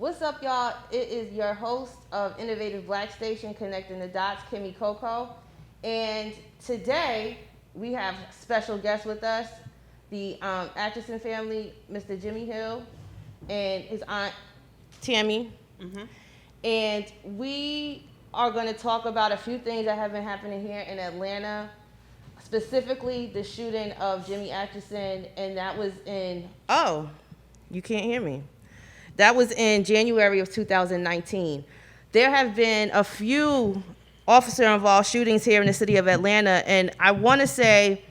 What's up, y'all? It is your host of Innovative Black Station, Connecting the Dots, Kimmy Coco. And today, we have special guests with us, the Atchison family, Mr. Jimmy Hill, and his aunt, Tammy. Mm-hmm. And we are going to talk about a few things that have been happening here in Atlanta, specifically the shooting of Jimmy Atchison, and that was in, you can't hear me. That was in January of 2019. There have been a few officer-involved shootings here in the city of Atlanta, and I want to say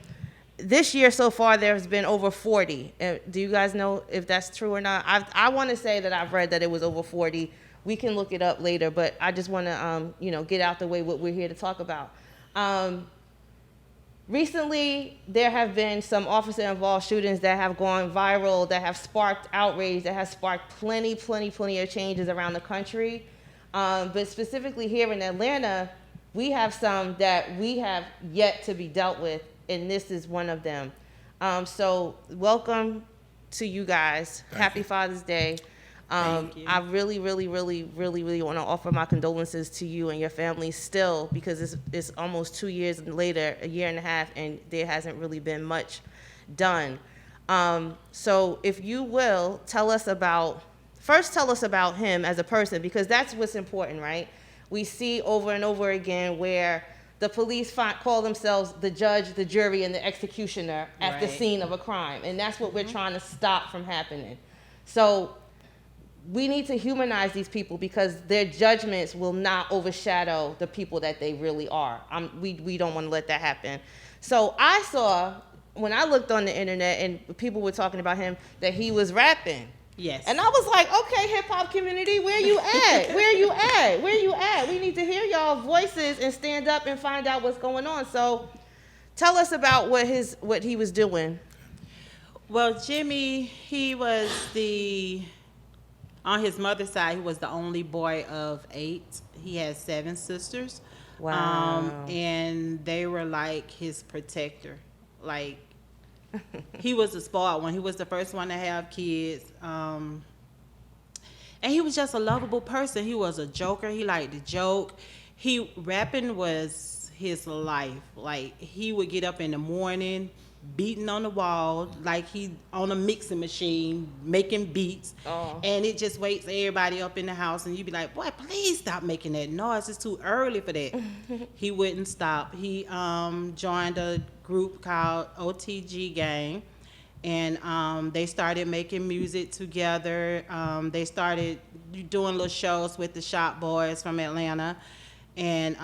this year so far there's been over 40. Do you guys know if that's true or not? I want to say that I've read that it was over 40. We can look it up later, but I just want to get out the way what we're here to talk about. Recently, there have been some officer-involved shootings that have gone viral, that have sparked outrage, that have sparked plenty of changes around the country. But specifically here in Atlanta, we have some that we have yet to be dealt with, and this is one of them. So welcome to you guys. Happy Father's Day. I really want to offer my condolences to you and your family still, because it's almost 2 years later, a year and a half, and there hasn't really been much done. So if you will, tell us about him as a person, because that's what's important, right? We see over and over again where the police call themselves the judge, the jury, and the executioner at the scene of a crime, and that's what we're trying to stop from happening. So we need to humanize these people, because their judgments will not overshadow the people that they really are. We don't want to let that happen. So I saw, when I looked on the internet and people were talking about him, that he was rapping. Yes. And I was like, okay, hip-hop community, where you at? Where you at? Where you at? We need to hear y'all voices and stand up and find out what's going on. So tell us about what he was doing. Well, Jimmy, he was on his mother's side, he was the only boy of 8. He had 7 sisters. Wow. And they were like his protector. Like, he was a spoiled one. He was the first one to have kids. And he was just a lovable person. He was a joker. He liked to joke. Rapping was his life. Like, he would get up in the morning, beating on the wall, like he on a mixing machine, making beats. And it just wakes everybody up in the house, and you'd be like, boy, please stop making that noise. It's too early for that. He wouldn't stop. He joined a group called OTG Gang, and they started making music together. They started doing little shows with the Shop Boys from Atlanta, and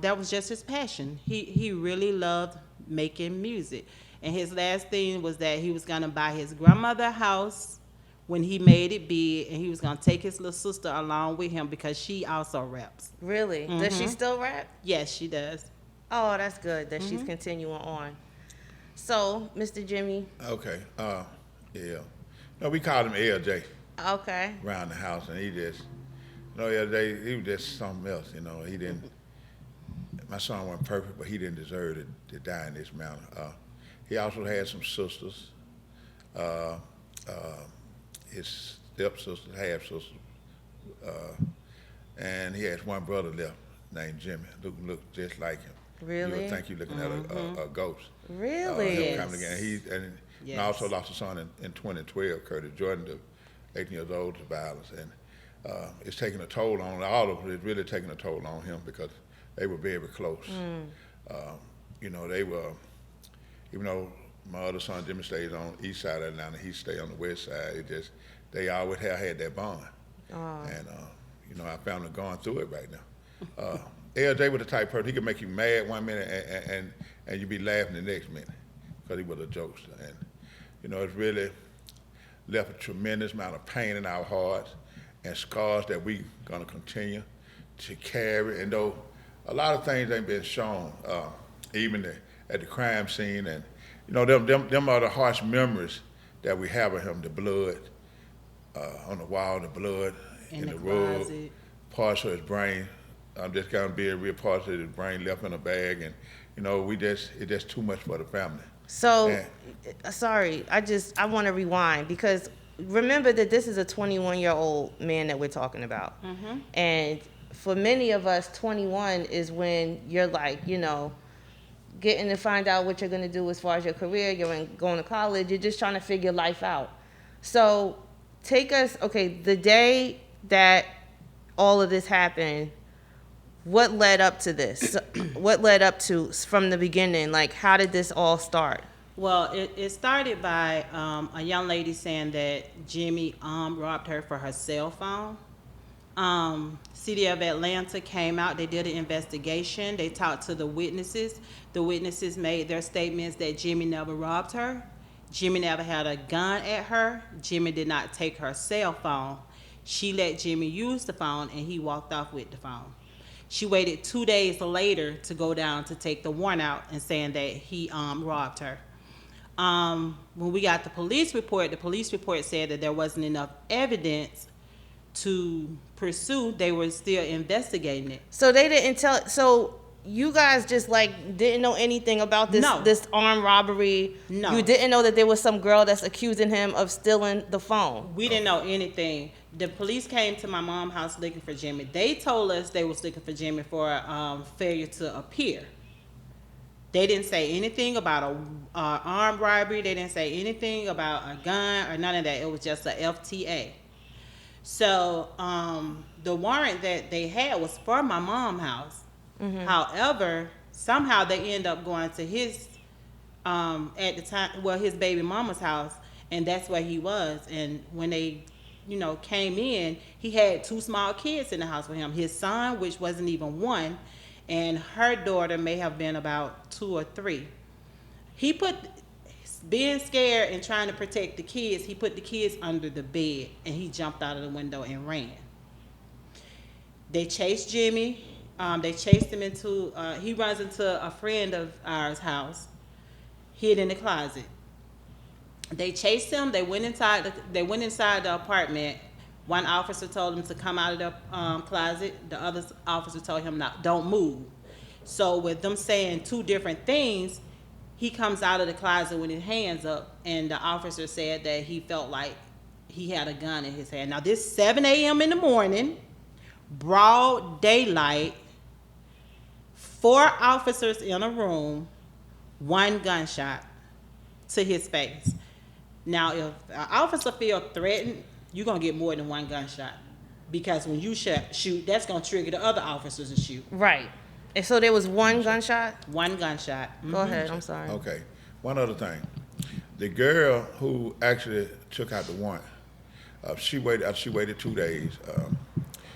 that was just his passion. He really loved making music. And his last thing was that he was going to buy his grandmother a house when he made it big, and he was going to take his little sister along with him, because she also raps. Really? Mm-hmm. Does she still rap? Yes, she does. Oh, that's good that she's continuing on. So, Mr. Jimmy. Okay. Yeah. No, we called him LJ. Okay. Around the house, and he just, LJ, he was just something else. He didn't. My son wasn't perfect, but he didn't deserve to die in this manner. He also had some sisters. His stepsister, half sister, and he has one brother left named Jimmy, who looked just like him. Really? You would think you're looking at a ghost. Really? Him coming again. And I also lost a son in 2012, Curtis Jordan, to 18 years old, to violence, and it's taking a toll on all of it. It's really taking a toll on him, because they were very close. They were. Even though my other son Jimmy stays on the east side of Atlanta, he stayed on the west side. They always had that bond. And our family going through it right now. LJ was the type of person, he could make you mad one minute and you be laughing the next minute, because he was a jokester. And it's really left a tremendous amount of pain in our hearts and scars that we gonna continue to carry. And though a lot of things ain't been shown, even at the crime scene, and them are the harsh memories that we have of him. The blood on the wall, the blood in the rug, parts of his brain. I'm just gonna be a real part of his brain left in a bag, and it's just too much for the family. So, sorry, I want to rewind, because remember that this is a 21-year-old man that we're talking about. And for many of us, 21 is when you're like, getting to find out what you're going to do as far as your career. You're going to college. You're just trying to figure life out. So take us, the day that all of this happened, what led up to this? What led up to from the beginning? Like, how did this all start? Well, it started by a young lady saying that Jimmy robbed her for her cell phone. City of Atlanta came out. They did an investigation. They talked to the witnesses. The witnesses made their statements that Jimmy never robbed her. Jimmy never had a gun at her. Jimmy did not take her cell phone. She let Jimmy use the phone, and he walked off with the phone. She waited 2 days later to go down to take the warrant out and saying that he robbed her. When we got the police report said that there wasn't enough evidence to pursue. They were still investigating it. So they didn't tell. So you guys just like didn't know anything about this No. this armed robbery. No. You didn't know that there was some girl that's accusing him of stealing the phone. We didn't know anything. The police came to my mom's house looking for Jimmy. They told us they was looking for Jimmy for failure to appear. They didn't say anything about a armed robbery. They didn't say anything about a gun or none of that. It was just a FTA. So the warrant that they had was for my mom's house. Mm-hmm. However, somehow they end up going to his at the time, his baby mama's house, and that's where he was. And when they, came in, he had 2 small kids in the house with him. His son, which wasn't even 1, and her daughter may have been about 2 or 3. He put, being scared and trying to protect the kids, he put the kids under the bed, and he jumped out of the window and ran. They chased Jimmy. They chased him into, he runs into a friend of ours' house, hid in the closet. They chased him. They went inside the apartment. One officer told him to come out of the closet. The other officer told him, "No, don't move." So with them saying 2 different things, he comes out of the closet with his hands up, and the officer said that he felt like he had a gun in his hand. Now this 7 a.m. in the morning, broad daylight, 4 officers in a room, 1 gunshot to his face. Now, if an officer feels threatened, you're going to get more than 1 gunshot. Because when you shoot, that's going to trigger the other officers to shoot. Right. And so there was 1 gunshot? 1 gunshot. Mm-hmm. Go ahead, I'm sorry. Okay. One other thing. The girl who actually took out the warrant, she waited 2 days.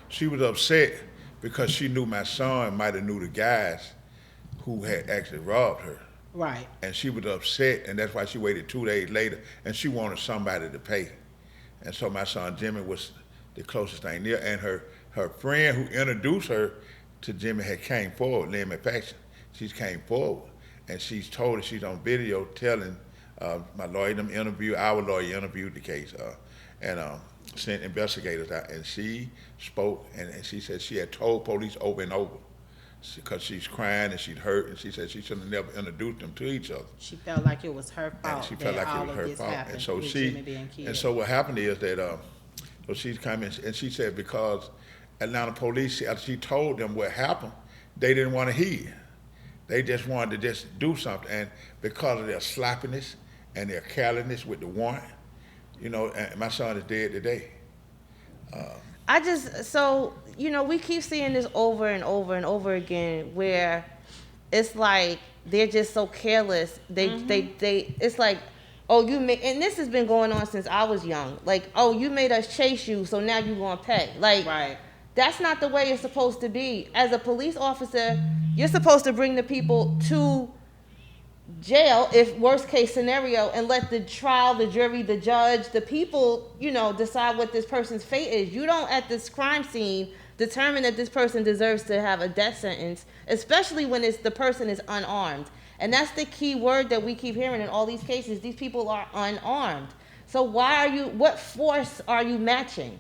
She was upset because she knew my son might have knew the guys who had actually robbed her. Right. And she was upset, and that's why she waited 2 days later, and she wanted somebody to pay. And so my son Jimmy was the closest thing near, and her friend who introduced her to Jimmy had came forward, Lynn McPaxton. She came forward, and she's told her, she's on video telling my lawyer, our lawyer interviewed the case, and sent investigators out, and she spoke, and she said she had told police over and over, because she's crying and she'd hurt, and she said she should have never introduced them to each other. She felt like it was her fault. And she felt like it was her fault. And so so what happened is that she's coming, and she said because Atlanta police, after she told them what happened, they didn't want to hear. They just wanted to just do something, and because of their sloppiness and their carelessness with the warrant, and my son is dead today. We keep seeing this over and over and over again, where it's like they're just so careless. It's like, and this has been going on since I was young. Like, you made us chase you, so now you're gonna pay. Like, right. That's not the way it's supposed to be. As a police officer, you're supposed to bring the people to jail, if worst case scenario, and let the trial, the jury, the judge, the people, decide what this person's fate is. You don't, at this crime scene, determine that this person deserves to have a death sentence, especially when the person is unarmed. And that's the key word that we keep hearing in all these cases. These people are unarmed. So what force are you matching?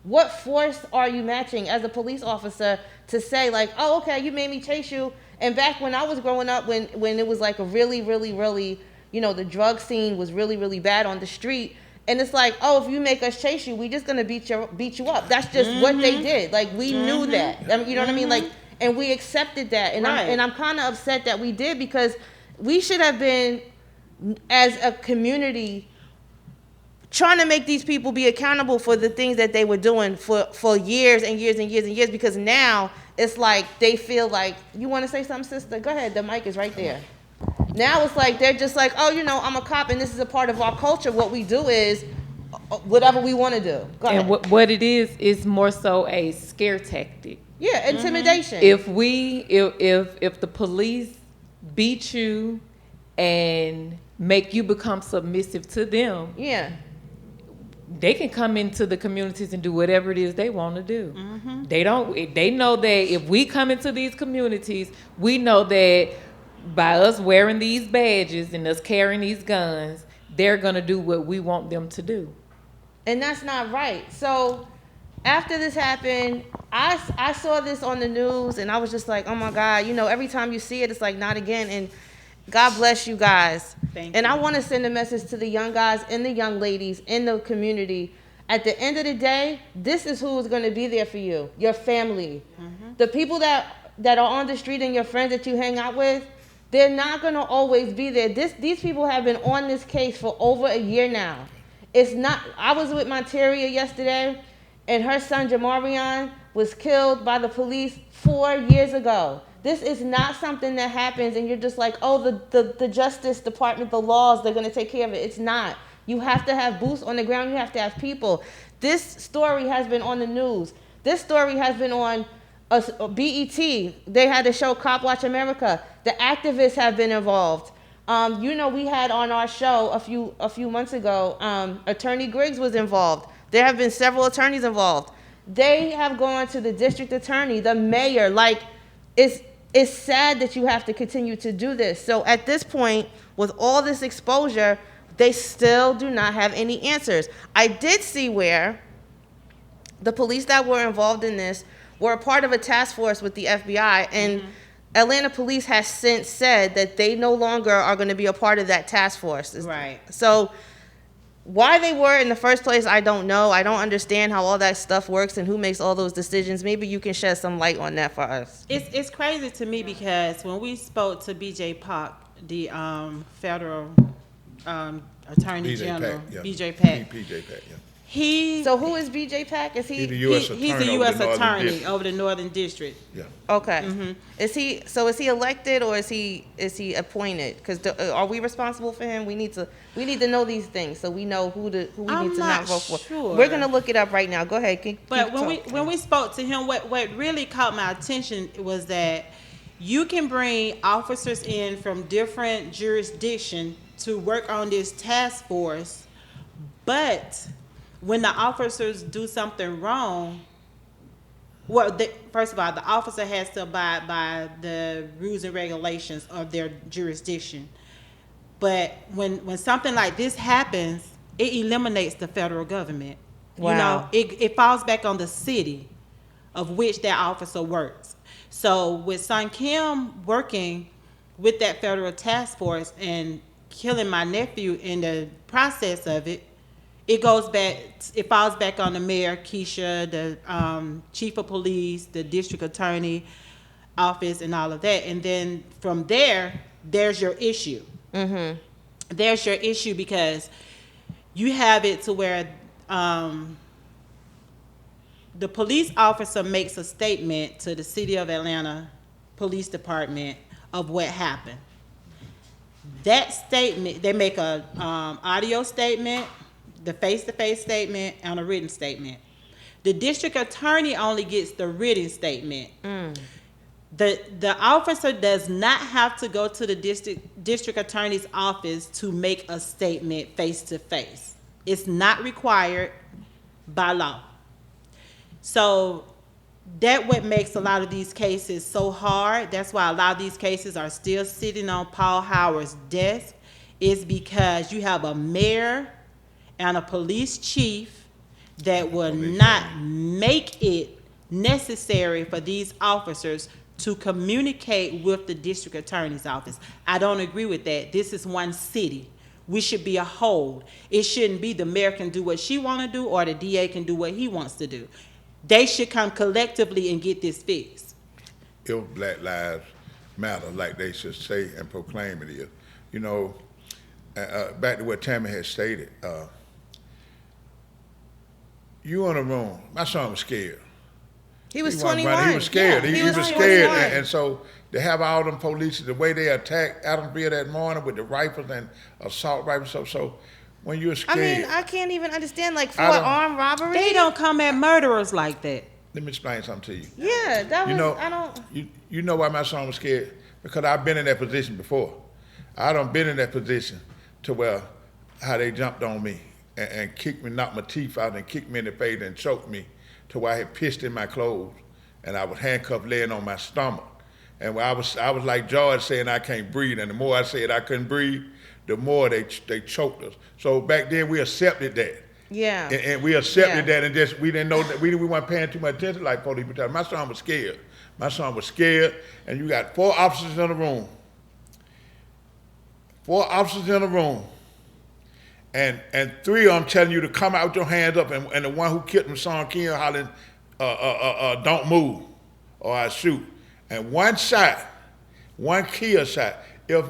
What force are you matching as a police officer to say, like, oh, okay, you made me chase you? And back when I was growing up, when it was like a really, really, really, the drug scene was really, really bad on the street, And it's like, oh, if you make us chase you, we just gonna beat you up. That's just what they did. Like, we knew that. I mean, you know what I mean? Like, and we accepted that. And I'm kind of upset that we did, because we should have been, as a community, trying to make these people be accountable for the things that they were doing for years and years and years and years. Because now it's like they feel like, you want to say something, sister? Go ahead. The mic is right there. Now it's like they're just like, oh, you know, I'm a cop and this is a part of our culture. What we do is whatever we want to do. Go ahead. And what it is more so a scare tactic. Yeah, intimidation. If the police beat you and make you become submissive to them, yeah, they can come into the communities and do whatever it is they want to do. They know that if we come into these communities, we know that by us wearing these badges and us carrying these guns, they're going to do what we want them to do. And that's not right. So after this happened, I saw this on the news and I was just like, oh my God, you know, every time you see it, it's like, not again. And God bless you guys. Thank and you. I want to send a message to the young guys and the young ladies in the community. At the end of the day, this is who is going to be there for you, your family. The people that are on the street and your friends that you hang out with, they're not going to always be there. These people have been on this case for over a year now. It's not. I was with Monteria yesterday, and her son Jamarion was killed by the police 4 years ago. This is not something that happens and you're just like, oh, the Justice Department, the laws, they're going to take care of it. It's not. You have to have boots on the ground. You have to have people. This story has been on the news. This story has been on BET. They had the show Cop Watch America. The activists have been involved. You know, we had on our show a few months ago, Attorney Griggs was involved. There have been several attorneys involved. They have gone to the district attorney, the mayor. Like, it's sad that you have to continue to do this. So at this point, with all this exposure, they still do not have any answers. I did see where the police that were involved in this were a part of a task force with the FBI, and Atlanta police has since said that they no longer are going to be a part of that task force. Right. So why they were in the first place, I don't know. I don't understand how all that stuff works and who makes all those decisions. Maybe you can shed some light on that for us. It's crazy to me because when we spoke to BJ Pak, the federal attorney general, BJ Pak. BJ Pak, yeah. So who is BJ Pak? Is he? He's the U.S. attorney. He's the U.S. attorney over the Northern District. Yeah. Okay. Is he elected or is he appointed? Because are we responsible for him? We need to know these things so we know who we need to not vote for. Sure. We're gonna look it up right now. Go ahead. But when we spoke to him, what really caught my attention was that you can bring officers in from different jurisdictions to work on this task force, but when the officers do something wrong, first of all, the officer has to abide by the rules and regulations of their jurisdiction. But when something like this happens, it eliminates the federal government. Wow. You know, it falls back on the city of which that officer works. So with Son Kim working with that federal task force and killing my nephew in the process of it, it falls back on the mayor, Keisha, the chief of police, the district attorney office, and all of that. And then from there's your issue. There's your issue because you have it to where the police officer makes a statement to the City of Atlanta Police Department of what happened. That statement, they make a audio statement, the face-to-face statement, and a written statement. The district attorney only gets the written statement. The officer does not have to go to the district attorney's office to make a statement face-to-face. It's not required by law. So that what makes a lot of these cases so hard. That's why a lot of these cases are still sitting on Paul Howard's desk, is because you have a mayor and a police chief that will not make it necessary for these officers to communicate with the district attorney's office. I don't agree with that. This is one city. We should be a whole. It shouldn't be the mayor can do what she want to do or the DA can do what he wants to do. They should come collectively and get this fixed. If Black Lives Matter, like they should say and proclaim it is. You know, back to what Tammy had stated, you in a room, my son was scared. He was wasn't 21. running. He was scared. Yeah, he was scared. 21. And so to have all them police, the way they attacked Adamsville that morning with the rifles and assault rifles, so when you're scared. I mean, I can't even understand, like, for armed robbery. They don't come at murderers like that. Let me explain something to you. Yeah, that was, I don't. You know why my son was scared? Because I've been in that position before. I done been in that position to where how they jumped on me and kicked me, knocked my teeth out and kicked me in the face and choked me to where I had pissed in my clothes and I was handcuffed laying on my stomach. And I was like George saying I can't breathe, and the more I said I couldn't breathe, the more they choked us. So back then we accepted that. Yeah. And we accepted that, and just we didn't know that we weren't paying too much attention like police brutality. My son was scared. My son was scared, and you got 4 officers in the room. 4 officers in the room. And 3 of them telling you to come out with your hands up, and the one who killed my son Ken hollering, don't move, or I shoot. And one shot, one kill shot. If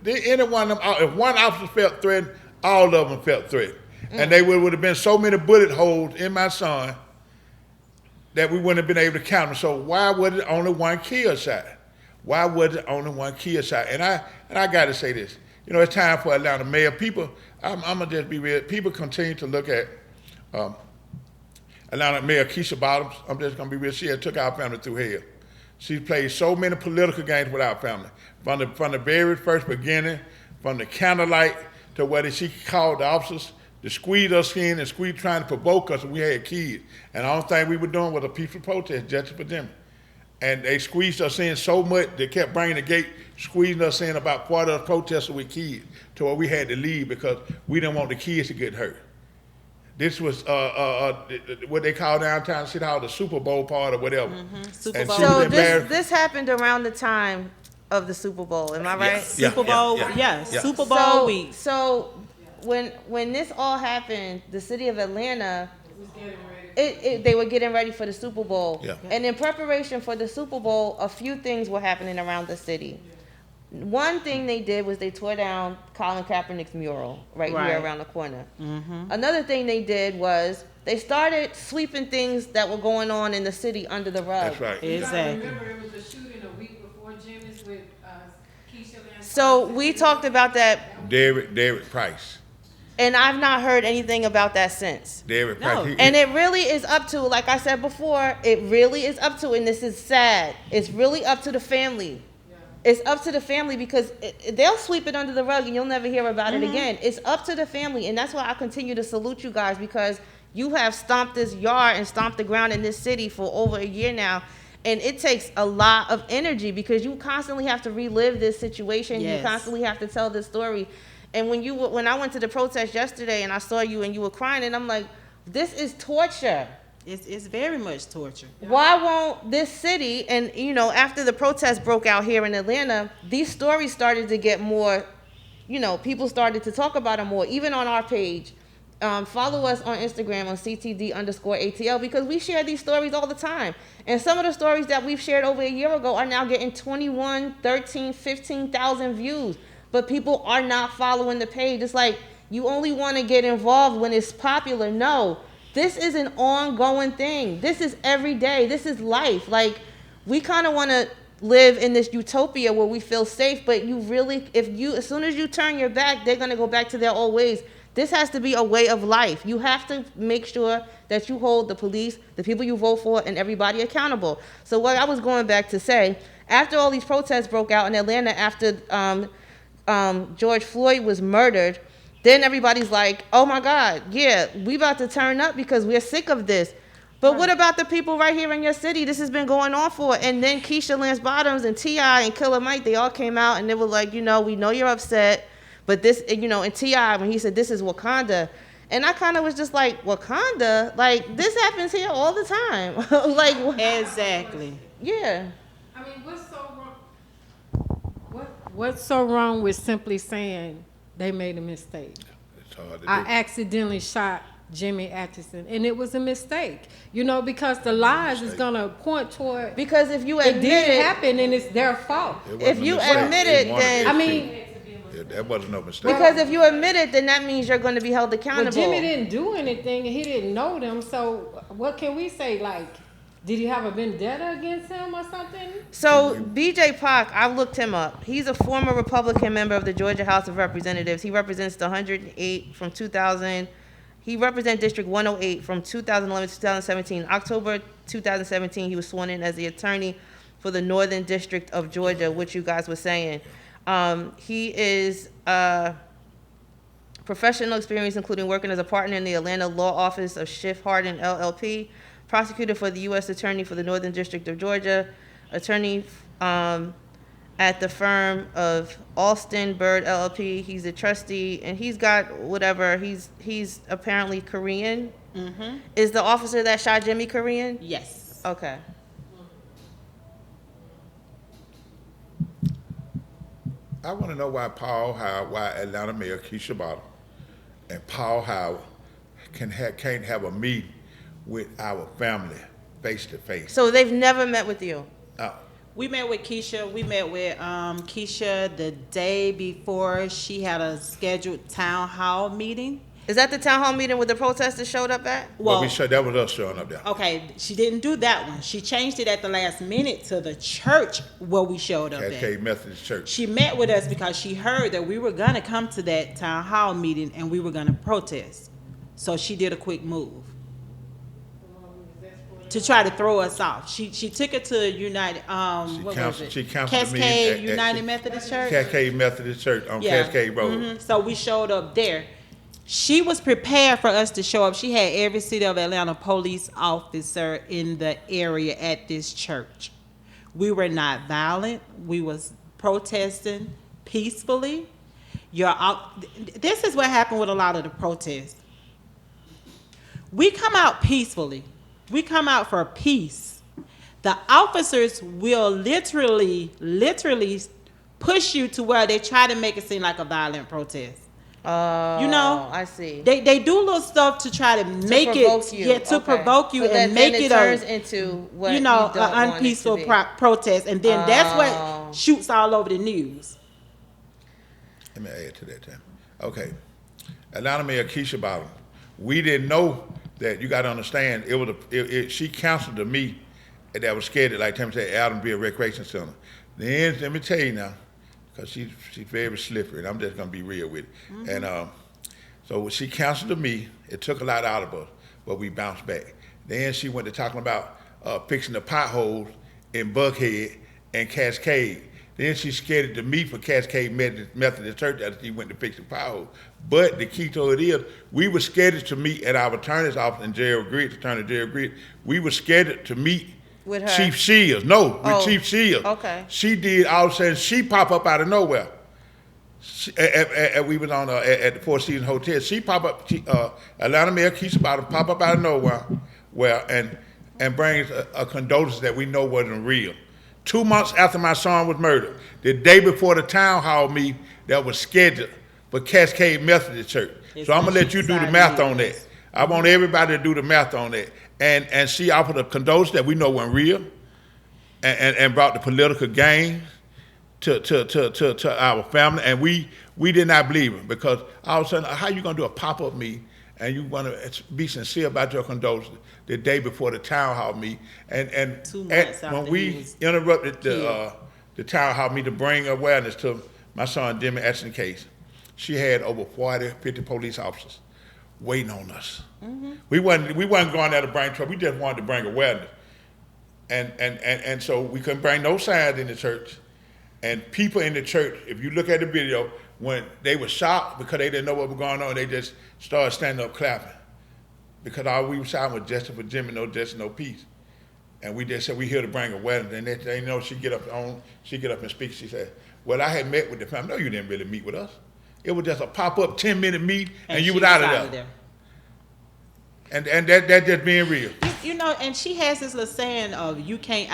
any one of them, if one officer felt threatened, all of them felt threatened. And they would have been so many bullet holes in my son that we wouldn't have been able to count them. So why was it only one kill shot? Why was it only one kill shot? And I got to say this. You know, it's time for Atlanta mayor. People, I'm gonna just be real. People continue to look at Atlanta Mayor Keisha Bottoms. I'm just gonna be real. She had took our family through hell. She played so many political games with our family. From the very first beginning, from the candlelight to whether she called the officers to squeeze us in and trying to provoke us, and we had kids. And the only thing we were doing was a peaceful protest, justice for them. And they squeezed us in so much, they kept bringing the gate, squeezing us in about part of the protesters with kids, to where we had to leave because we didn't want the kids to get hurt. This was what they call downtown City Hall the Super Bowl part or whatever. Super Bowl. So this happened around the time of the Super Bowl, am I right? Super Bowl, Super Bowl week. So when this all happened, the city of Atlanta, they were getting ready for the Super Bowl. Yeah. And in preparation for the Super Bowl, a few things were happening around the city. One thing they did was they tore down Colin Kaepernick's mural right here around the corner. Another thing they did was they started sweeping things that were going on in the city under the rug. That's right. Exactly. Remember, it was a shooting a week before Jimmy's with Keisha Lance. So we talked about that, Derek Price. and I've not heard anything about that since. Derek No. Price. And it really is up to, like I said before, it really is up to, and this is sad, it's really up to the family. It's up to the family because they'll sweep it under the rug and you'll never hear about it again. It's up to the family, and that's why I continue to salute you guys, because you have stomped this yard and stomped the ground in this city for over a year now. And it takes a lot of energy because you constantly have to relive this situation. Yes. You constantly have to tell this story. And when I went to the protest yesterday and I saw you and you were crying, and I'm like, this is torture. It's very much torture. Why won't this city, and you know, after the protest broke out here in Atlanta, these stories started to get more, you know, people started to talk about them more, even on our page. Follow us on Instagram on CTD_ATL because we share these stories all the time. And some of the stories that we've shared over a year ago are now getting 21, 13, 15,000 views. But people are not following the page. It's like you only want to get involved when it's popular. No. This is an ongoing thing. This is every day. This is life. Like, we kind of want to live in this utopia where we feel safe, but you really, as soon as you turn your back, they're going to go back to their old ways. This has to be a way of life. You have to make sure that you hold the police, the people you vote for, and everybody accountable. So what I was going back to say, after all these protests broke out in Atlanta, after George Floyd was murdered, then everybody's like, oh my God, yeah, we about to turn up because we're sick of this. But what about the people right here in your city? This has been going on for. And then Keisha Lance Bottoms and T.I. and Killer Mike, they all came out and they were like, you know, we know you're upset. But this, you know, and T.I., when he said this is Wakanda. And I kind of was just like, Wakanda? Like, this happens here all the time. Like, Exactly. yeah. I mean, what's so wrong with simply saying they made a mistake. It's hard to I do. accidentally shot Jimmy Atchison, and it was a mistake. You know, because the lies is gonna point toward Because if you it admit did it, happen, and it's their fault. It wasn't if a you mistake. admit They it, wanted then- it I to mean- be. Yeah, that wasn't no mistake. because if you admit it, then that means you're going to be held accountable. But Jimmy didn't do anything, and he didn't know them. So what can we say? Like, did he have a vendetta against him or something? So BJ Pak, I've looked him up. He's a former Republican member of the Georgia House of Representatives. He represents the 108 from 2000. He represents District 108 from 2011 to 2017. October 2017, he was sworn in as the attorney for the Northern District of Georgia, which you guys were saying. He is professional experience, including working as a partner in the Atlanta law office of Schiff Hardin LLP, prosecutor for the U.S. Attorney for the Northern District of Georgia, attorney at the firm of Alston Bird LLP. He's a trustee, and he's got whatever. He's apparently Korean. Mm-hmm. Is the officer that shot Jimmy Korean? Yes. Okay. I want to know why why Atlanta Mayor Keisha Bottom and Paul Howard can't have a meeting with our family face to face. So they've never met with you. We met with Keisha. We met with Keisha the day before she had a scheduled town hall meeting. Is that the town hall meeting where the protesters showed up at? Well, that was us showing up there. Okay, she didn't do that one. She changed it at the last minute to the church where we showed up Cascade at. Methodist Church. She met with us because she heard that we were going to come to that town hall meeting and we were going to protest. So she did a quick move to try to throw us off. She took it to United, what was it? She counseled the meeting Cascade at United Methodist Church? Cascade Methodist Church on Cascade Road. Mhm. So we showed up there. She was prepared for us to show up. She had every city of Atlanta police officer in the area at this church. We were not violent. We was protesting peacefully. This is what happened with a lot of the protests. We come out peacefully. We come out for peace. The officers will literally push you to where they try to make it seem like a violent protest. You know, I see. They do little stuff to try to make provoke it, you. yeah, to Okay. provoke you So and that make then it turns a, into what you know, you don't an want it to unpeaceful be. protest, and then that's Oh. what shoots all over the news. Let me add to that, Tim. Okay. Atlanta Mayor Keisha Bottom. We didn't know that. You got to understand, she counseled to me that was scared, like Tim said, Adamville Recreation Center. Then, let me tell you now, because she's very slippery, and I'm just going to be real with it. Mm-hmm. And so she counseled to me. It took a lot out of us, but we bounced back. Then she went to talking about fixing the potholes in Buckhead and Cascade. Then she scared it to me for Cascade Methodist Church that she went to fix the potholes. But the key to it is, we were scheduled to meet at our attorney's office in Gerald Griggs, Attorney Gerald Griggs. We were scheduled to meet With her? Chief Shields. No, with Oh, Chief Shields. okay. She did, all of a sudden, she pop up out of nowhere. We was on at the Four Seasons Hotel. She pop up, Atlanta Mayor Keisha Bottom pop up out of nowhere, and brings a condolence that we know wasn't real. 2 months after my son was murdered, the day before the town hall meeting that was scheduled for Cascade Methodist Church. So I'm gonna let you do the math on that. I want everybody to do the math on that. And she offered a condolence that we know wasn't real, and brought the political gain to our family, and we did not believe it, because all of a sudden, how you gonna do a pop-up meeting and you want to be sincere about your condolences the day before the town hall meeting, and 2 months when after he we was interrupted the town hall meeting to bring awareness to my son Jimmy Atchison case, she had over 40, 50 police officers waiting on us. Mm-hmm. We wasn't going there to bring trouble. We just wanted to bring awareness, and so we couldn't bring no signs in the church. And people in the church, if you look at the video, when they were shocked because they didn't know what was going on, they just started standing up clapping, because all we were shouting was justice for Jimmy, no justice, no peace. And we just said, we here to bring awareness. And they know she get up and speak. She said, well, I had met with the family. No, you didn't really meet with us. It was just a pop-up 10-minute meet, and you was out of there. And that just being real. You know, and she has this little saying of, you can't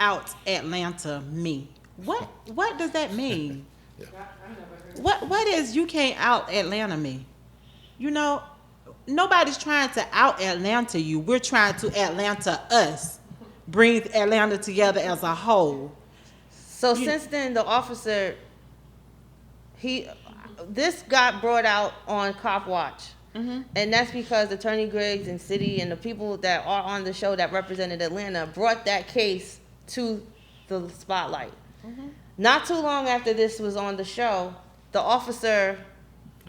out Atlanta me. What does that mean? Yeah. What is you can't out Atlanta me? You know, nobody's trying to out Atlanta you. We're trying to Atlanta us. Bring Atlanta together as a whole. So since then, the officer, this got brought out on Cop Watch. Mm-hmm. And that's because Attorney Griggs and City and the people that are on the show that represented Atlanta brought that case to the spotlight. Mm-hmm. Not too long after this was on the show, the officer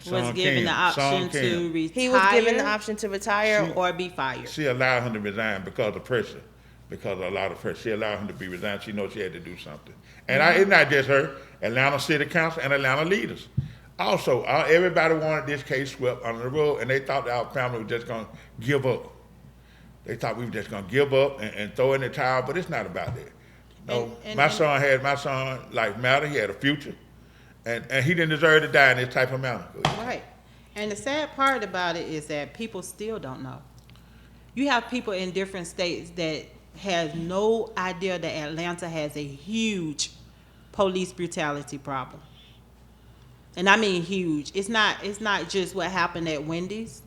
was given the option to retire. He was given the option to retire or be fired. She allowed him to resign because of pressure, because of a lot of pressure. She allowed him to be resigned. She knows she had to do something. And it's not just her, Atlanta City Council and Atlanta leaders. Also, everybody wanted this case swept under the rug, and they thought our family was just going to give up. They thought we were just going to give up and throw in the towel, but it's not about that. No, my son life mattered. He had a future, and he didn't deserve to die in this type of manner. Right. And the sad part about it is that people still don't know. You have people in different states that has no idea that Atlanta has a huge police brutality problem. And I mean huge. It's not just what happened at Wendy's.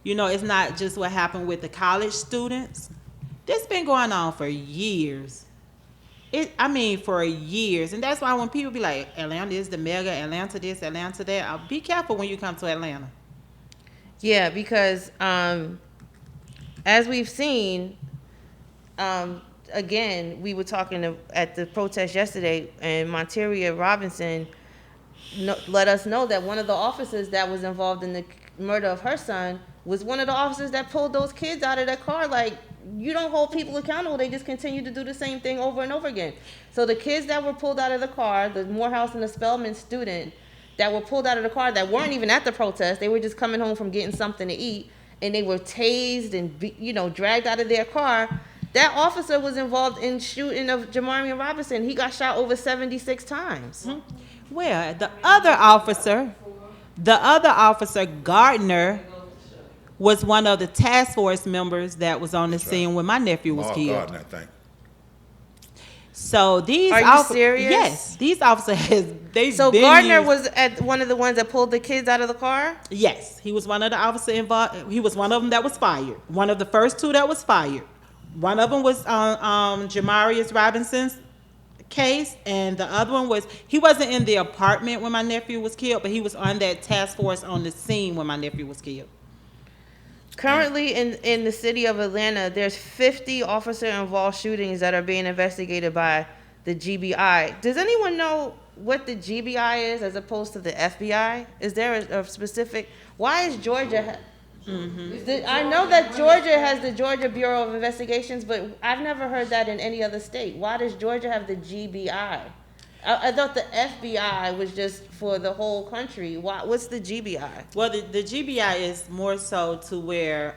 You know, it's not just what happened with the college students. This been going on for years. For years. And that's why when people be like, Atlanta is the mega, Atlanta this, Atlanta that, be careful when you come to Atlanta. Yeah, because as we've seen, again, we were talking at the protest yesterday, and Monteria Robinson let us know that one of the officers that was involved in the murder of her son was one of the officers that pulled those kids out of their car. Like, you don't hold people accountable. They just continue to do the same thing over and over again. So the kids that were pulled out of the car, the Morehouse and the Spelman student that were pulled out of the car that weren't even at the protest, they were just coming home from getting something to eat, and they were tased and dragged out of their car. That officer was involved in shooting of Jamarian Robinson. He got shot over 76 times. Mm-hmm. Well, the other officer, Gardner, was one of the task force members that was on the scene when my nephew was killed. Gardner, I think. So these Are you serious? Yes, these officers So Gardner was at one of the ones that pulled the kids out of the car? Yes, he was one of the officers involved. He was one of them that was fired. One of the first two that was fired. One of them was Jamarius Robinson's case, and the other one was, he wasn't in the apartment when my nephew was killed, but he was on that task force on the scene when my nephew was killed. Currently in the city of Atlanta, there's 50 officer-involved shootings that are being investigated by the GBI. Does anyone know what the GBI is as opposed to the FBI? Is there a specific... Why is Georgia... I know that Georgia has the Georgia Bureau of Investigations, but I've never heard that in any other state. Why does Georgia have the GBI? I thought the FBI was just for the whole country. What's the GBI? Well, the GBI is more so to where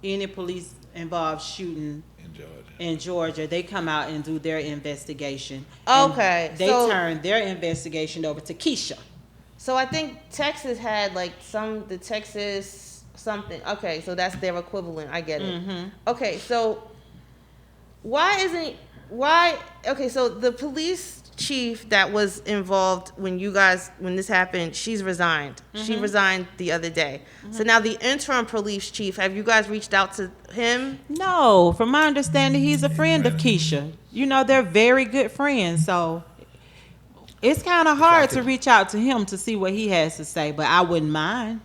any police involved shooting in Georgia, they come out and do their investigation. Okay. And they turn their investigation over to Keisha. So I think Texas had the Texas something. Okay, so that's their equivalent. I get it. Mm-hmm. Okay, so okay, so the police chief that was involved when this happened, she's resigned. Mm-hmm. She resigned the other day. Mm-hmm. So now the interim police chief, have you guys reached out to him? No, from my understanding, he's a friend of Keisha. You know, they're very good friends, so it's kind of hard to reach out to him to see what he has to say, but I wouldn't mind.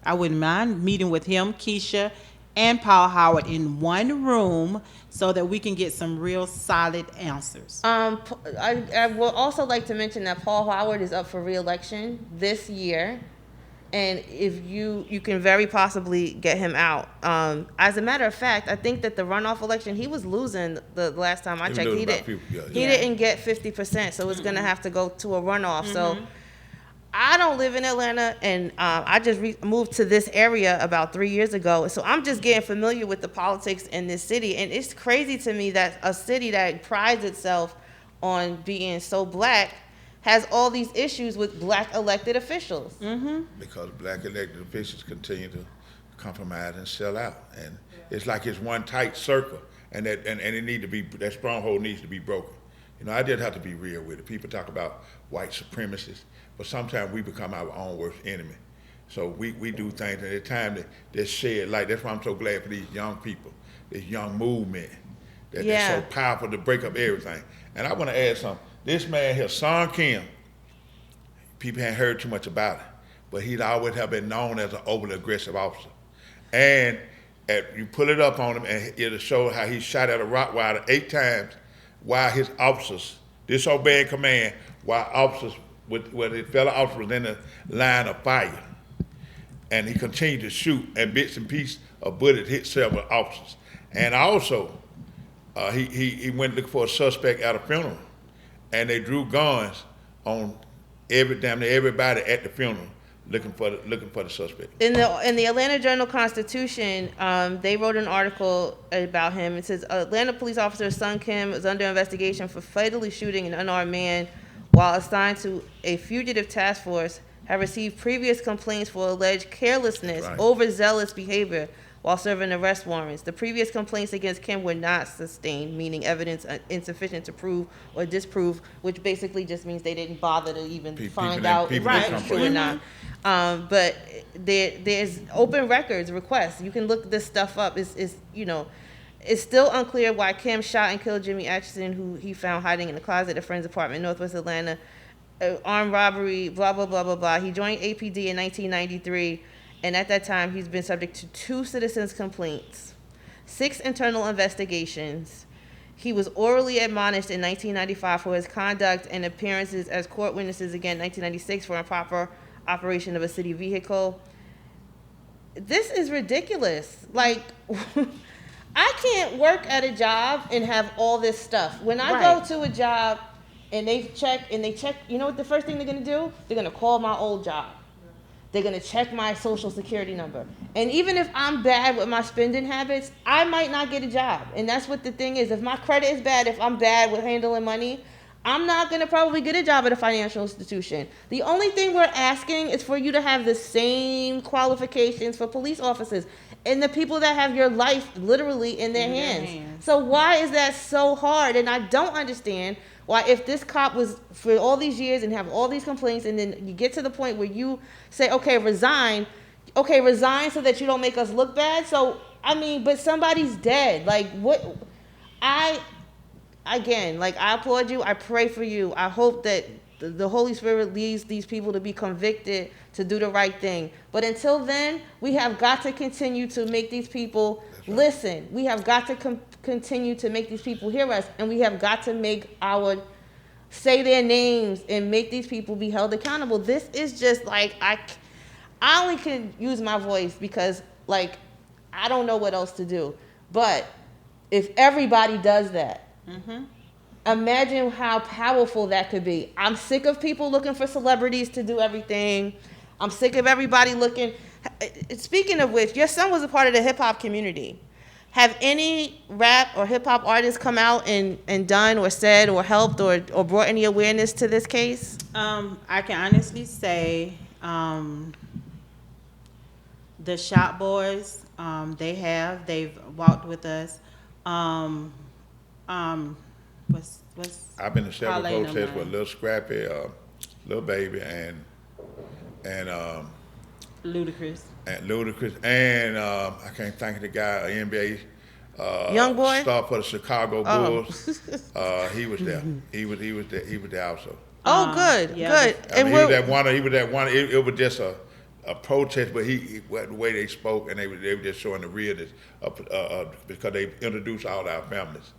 I wouldn't mind meeting with him, Keisha, and Paul Howard in one room so that we can get some real solid answers. I would also like to mention that Paul Howard is up for re-election this year, and if you can very possibly get him out. As a matter of fact, I think that the runoff election, he was losing the last time I checked. He didn't get 50%, so it's going to have to go to a runoff. Mm-hmm. So I don't live in Atlanta, and I just moved to this area about 3 years ago. So I'm just getting familiar with the politics in this city. And it's crazy to me that a city that prides itself on being so black has all these issues with black elected officials. Mm-hmm. Because black elected officials continue to compromise and sell out. And it's like it's one tight circle, and that stronghold needs to be broken. I just have to be real with it. People talk about white supremacists, but sometimes we become our own worst enemy. So we do things, and it's time to shed light. That's why I'm so glad for these young people, this young movement, that they're so powerful to break up everything. And I want to add something. This man here, Son Kim, people hadn't heard too much about it, but he'd always have been known as an overly aggressive officer. And you pull it up on him, and it'll show how he shot at a Rottweiler 8 times while his officers disobeying command, while officers, where his fellow officer was in the line of fire. And he continued to shoot, and bits and pieces of bullets hit several officers. And also, he went looking for a suspect at a funeral, and they drew guns on damn near everybody at the funeral, looking for the suspect. In the Atlanta Journal-Constitution, they wrote an article about him. It says Atlanta police officer Son Kim is under investigation for fatally shooting an unarmed man while assigned to a fugitive task force. Have received previous complaints for alleged carelessness, overzealous behavior while serving arrest warrants. The previous complaints against Kim were not sustained, meaning evidence insufficient to prove or disprove, which basically just means they didn't bother to even find out if it's true or not. But there's open records requests. You can look this stuff up. It's still unclear why Kim shot and killed Jimmy Atchison, who he found hiding in a closet at a friend's apartment in Northwest Atlanta. Armed robbery, blah, blah, blah, blah, blah. He joined APD in 1993, and at that time, he's been subject to 2 citizens' complaints, 6 internal investigations. He was orally admonished in 1995 for his conduct and appearances as court witnesses again in 1996 for improper operation of a city vehicle. This is ridiculous. Like, I can't work at a job and have all this stuff. When I go to a job, and they check, you know what the first thing they're going to do? They're going to call my old job. They're going to check my social security number. And even if I'm bad with my spending habits, I might not get a job. And that's what the thing is. If my credit is bad, if I'm bad with handling money, I'm not going to probably get a job at a financial institution. The only thing we're asking is for you to have the same qualifications for police officers and the people that have your life literally in their hands. So why is that so hard? And I don't understand why, if this cop was for all these years and have all these complaints, and then you get to the point where you say, okay, resign so that you don't make us look bad. So, but somebody's dead. Like, what? I applaud you. I pray for you. I hope that the Holy Spirit leads these people to be convicted to do the right thing. But until then, we have got to continue to make these people listen. We have got to continue to make these people hear us, and we have got to say their names and make these people be held accountable. This is just like, I only can use my voice because, like, I don't know what else to do. But if everybody does that, imagine how powerful that could be. I'm sick of people looking for celebrities to do everything. I'm sick of everybody looking. Speaking of which, your son was a part of the hip-hop community. Have any rap or hip-hop artists come out and done or said or helped or brought any awareness to this case? I can honestly say the Shop Boys, they've walked with us. What's I've been to several Parlay no protests mind. with Lil Scrappy, Lil Baby, and Ludacris. and I can't think of the guy, NBA Young boy? star for the Chicago Bulls. He was there. He was there also. Oh, good, yeah, good. I mean, he was that one. It was just a protest, but the way they spoke, and they were just showing the realness because they introduced all our families.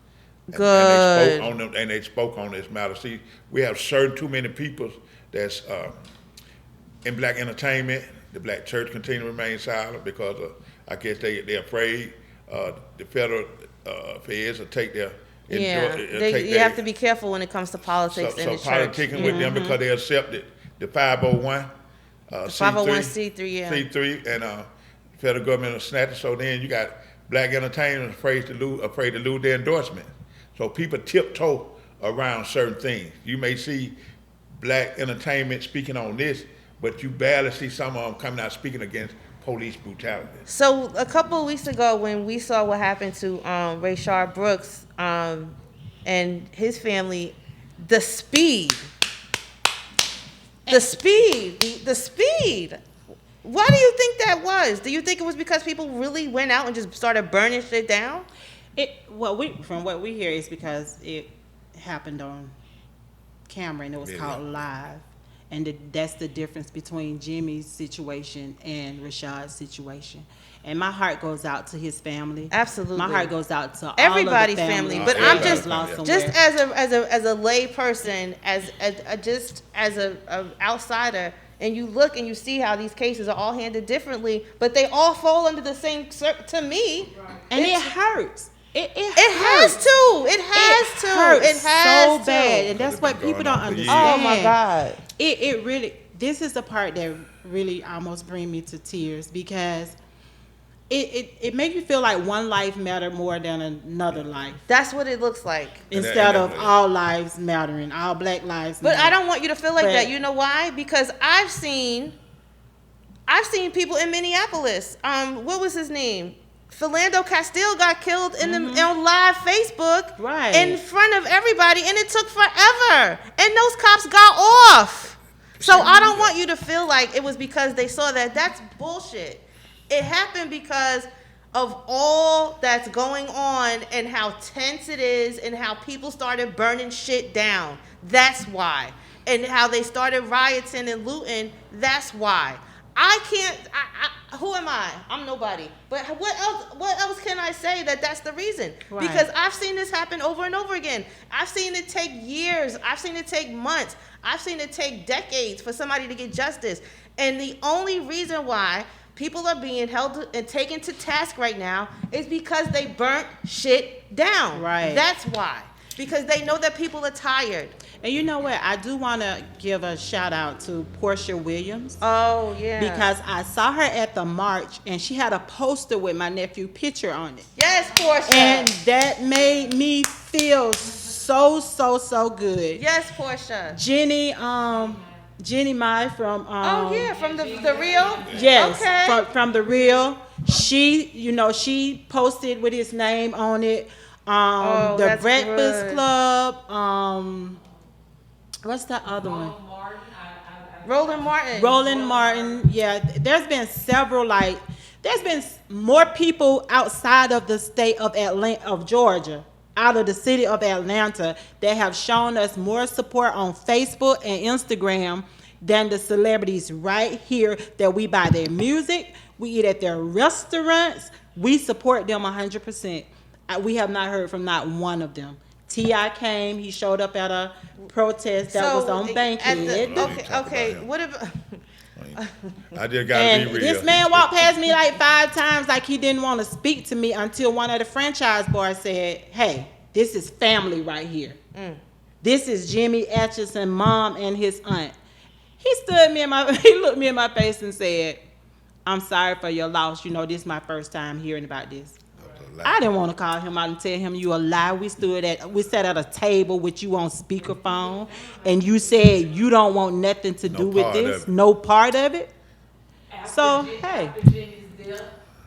Good. And they spoke on this matter. See, we have too many people that's in black entertainment. The black church continue to remain silent because I guess they're afraid the federal feds will take their you have to be careful when it comes to politics in the church. politicking with them because they accepted the 501. 501c3, yeah. C3, and federal government will snatch it. So then you got black entertainers afraid to lose their endorsement. So people tiptoe around certain things. You may see black entertainment speaking on this, but you barely see some of them coming out speaking against police brutality. So a couple of weeks ago, when we saw what happened to Rayshard Brooks and his family, the speed. The speed. Why do you think that was? Do you think it was because people really went out and just started burning shit down? From what we hear, is because it happened on camera and it was caught live, and that's the difference between Jimmy's situation and Rashad's situation. And my heart goes out to his family. Absolutely, my heart goes out to everybody's all of the family. But I'm just somewhere. as a lay person, as a outsider, and you look and you see how these cases are all handled differently, but they all fall under the same to me. And it hurts. It has to. It has so bad, and that's what people don't understand. Oh my God! It really. This is the part that really almost bring me to tears, because it makes you feel like one life mattered more than another life. That's what it looks like. Instead of all lives mattering, all black lives mattering. But I don't want you to feel like that. You know why? Because I've seen people in Minneapolis. What was his name? Philando Castile got killed on live Facebook, right, in front of everybody, and it took forever. And those cops got off. So I don't want you to feel like it was because they saw that. That's bullshit. It happened because of all that's going on and how tense it is and how people started burning shit down. That's why. And how they started rioting and looting. That's why. Who am I? I'm nobody. But what else can I say that's the reason? Right. Because I've seen this happen over and over again. I've seen it take years. I've seen it take months. I've seen it take decades for somebody to get justice. And the only reason why people are being held and taken to task right now is because they burnt shit down. Right. That's why. Because they know that people are tired. And you know what? I do want to give a shout out to Portia Williams. Oh, yeah. Because I saw her at the march, and she had a poster with my nephew picture on it. Yes, Portia. And that made me feel so good. Yes, Portia. Jenny Mai from from the Real? Yes, okay. from the Real. She posted with his name on it. The Breakfast good. Club. What's that other one? Roland Martin. Roland Martin. Yeah, there's been several. There's been more people outside of the state of Georgia, out of the city of Atlanta, that have shown us more support on Facebook and Instagram than the celebrities right here, that we buy their music, we eat at their restaurants, we support them 100%. We have not heard from not one of them. T.I. came, he showed up at a protest that was on Bankhead. Okay, what about... I just gotta be real. This man walked past me like 5 times like he didn't want to speak to me, until one of the franchise bars said, "Hey, this is family right here. This is Jimmy Atchison, mom and his aunt." He looked me in my face and said, "I'm sorry for your loss. This is my first time hearing about this." I didn't want to call him out and tell him you a lie. We sat at a table with you on speakerphone, and you said you don't want nothing to do with this, no part of it. After Jimmy's death,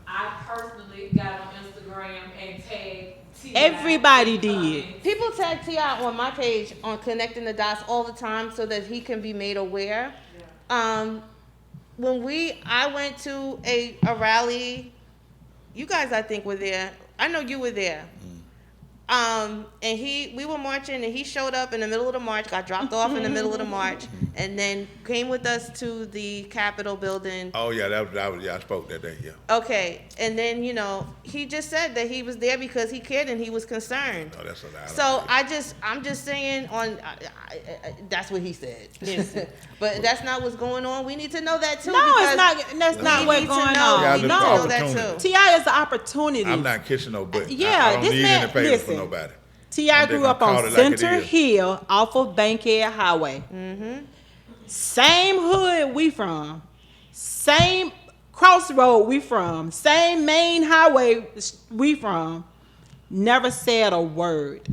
I personally got on Instagram and tagged T.I. Everybody did. People tag T.I. on my page on Connecting the Dots all the time so that he can be made aware. Yeah. I went to a rally. You guys, I think, were there. I know you were there. And we were marching, and he showed up in the middle of the march, got dropped off in the middle of the march, and then came with us to the Capitol building. Oh yeah, I spoke that day. Yeah. Okay, and then he just said that he was there because he cared and he was concerned. Oh, that's a lie. So I'm just saying that's what he said. But that's not what's going on. We need to know that too. No, it's not. That's not what's going on. We need to know that too. T.I. is an opportunity. I'm not kissing no butt. Yeah, I don't this need man. any favors Listen, for nobody. T.I. grew up on Center Hill off of Bankhead Highway. Mm-hmm. Same hood we from. Same crossroad we from. Same main highway we from. Never said a word.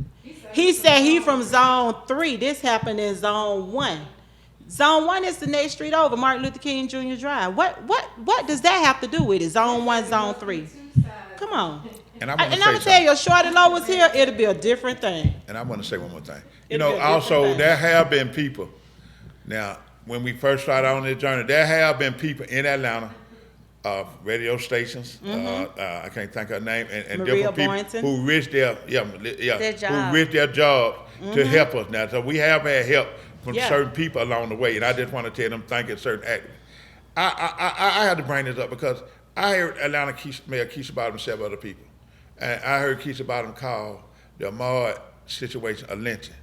He said he from Zone 3. This happened in Zone 1. Zone 1 is the next street over, Martin Luther King Jr. Drive. What does that have to do with it? Zone 1, Zone 3. Come on. And I And want to I'm say gonna tell something. you, if Shorty Low was here, it'd be a different thing. And I want to say one more thing. You It'd be know, a different also thing. there have been people. Now, when we first started on this journey, there have been people in Atlanta, radio stations. I can't think of her name, and Maria different people Boynton. who risked their Their job. who risked their job to help us. Now, so we have had help from Yeah. certain people along the way, and I just want to tell them thank you certain activists. I had to bring this up because I heard Atlanta Mayor Keisha Bottom and several other people, and I heard Keisha Bottom call the Ahmaud situation a lynching.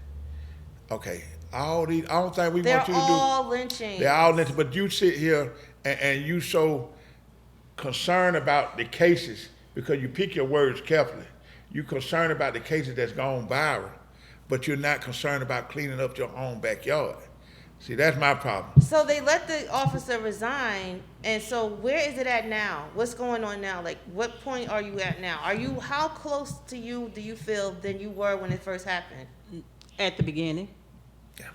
Okay, all these, I don't think we They're want you to do. all lynching. They're all lynching, but you sit here and you so concerned about the cases because you pick your words carefully. You're concerned about the cases that's gone viral, but you're not concerned about cleaning up your own backyard. See, that's my problem. So they let the officer resign, and so where is it at now? What's going on now? Like, what point are you at now? How close to you do you feel than you were when it first happened? At the beginning. Yeah,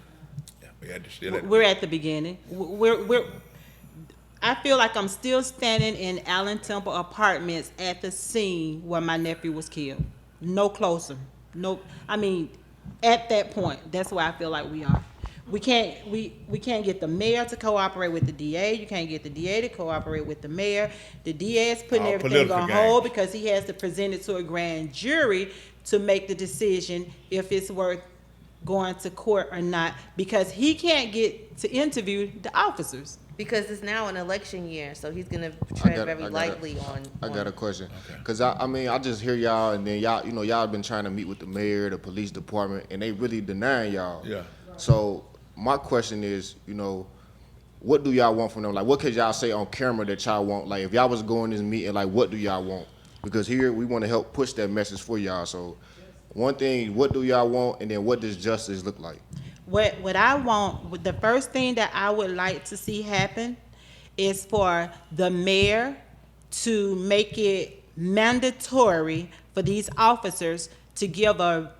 we had to still. We're at the beginning. I feel like I'm still standing in Allen Temple Apartments at the scene where my nephew was killed. No closer. No, I mean, at that point, that's where I feel like we are. We can't get the mayor to cooperate with the DA. You can't get the DA to cooperate with the mayor. The DA is putting All everything political on hold because he has to present it to a grand jury to make the decision if it's worth going to court or not, because he can't get to interview the officers. Because it's now an election year, so he's gonna tread very lightly on. I got a question, cause I mean I just hear y'all and then y'all been trying to meet with the mayor, the police department, and they really denying y'all. Yeah. So my question is, what do y'all want from them? Like, what could y'all say on camera that y'all want? Like, if y'all was going to this meeting, like, what do y'all want? Because here we want to help push that message for y'all. So, one thing, what do y'all want, and then what does justice look like? What I want, the first thing that I would like to see happen is for the mayor to make it mandatory for these officers to give a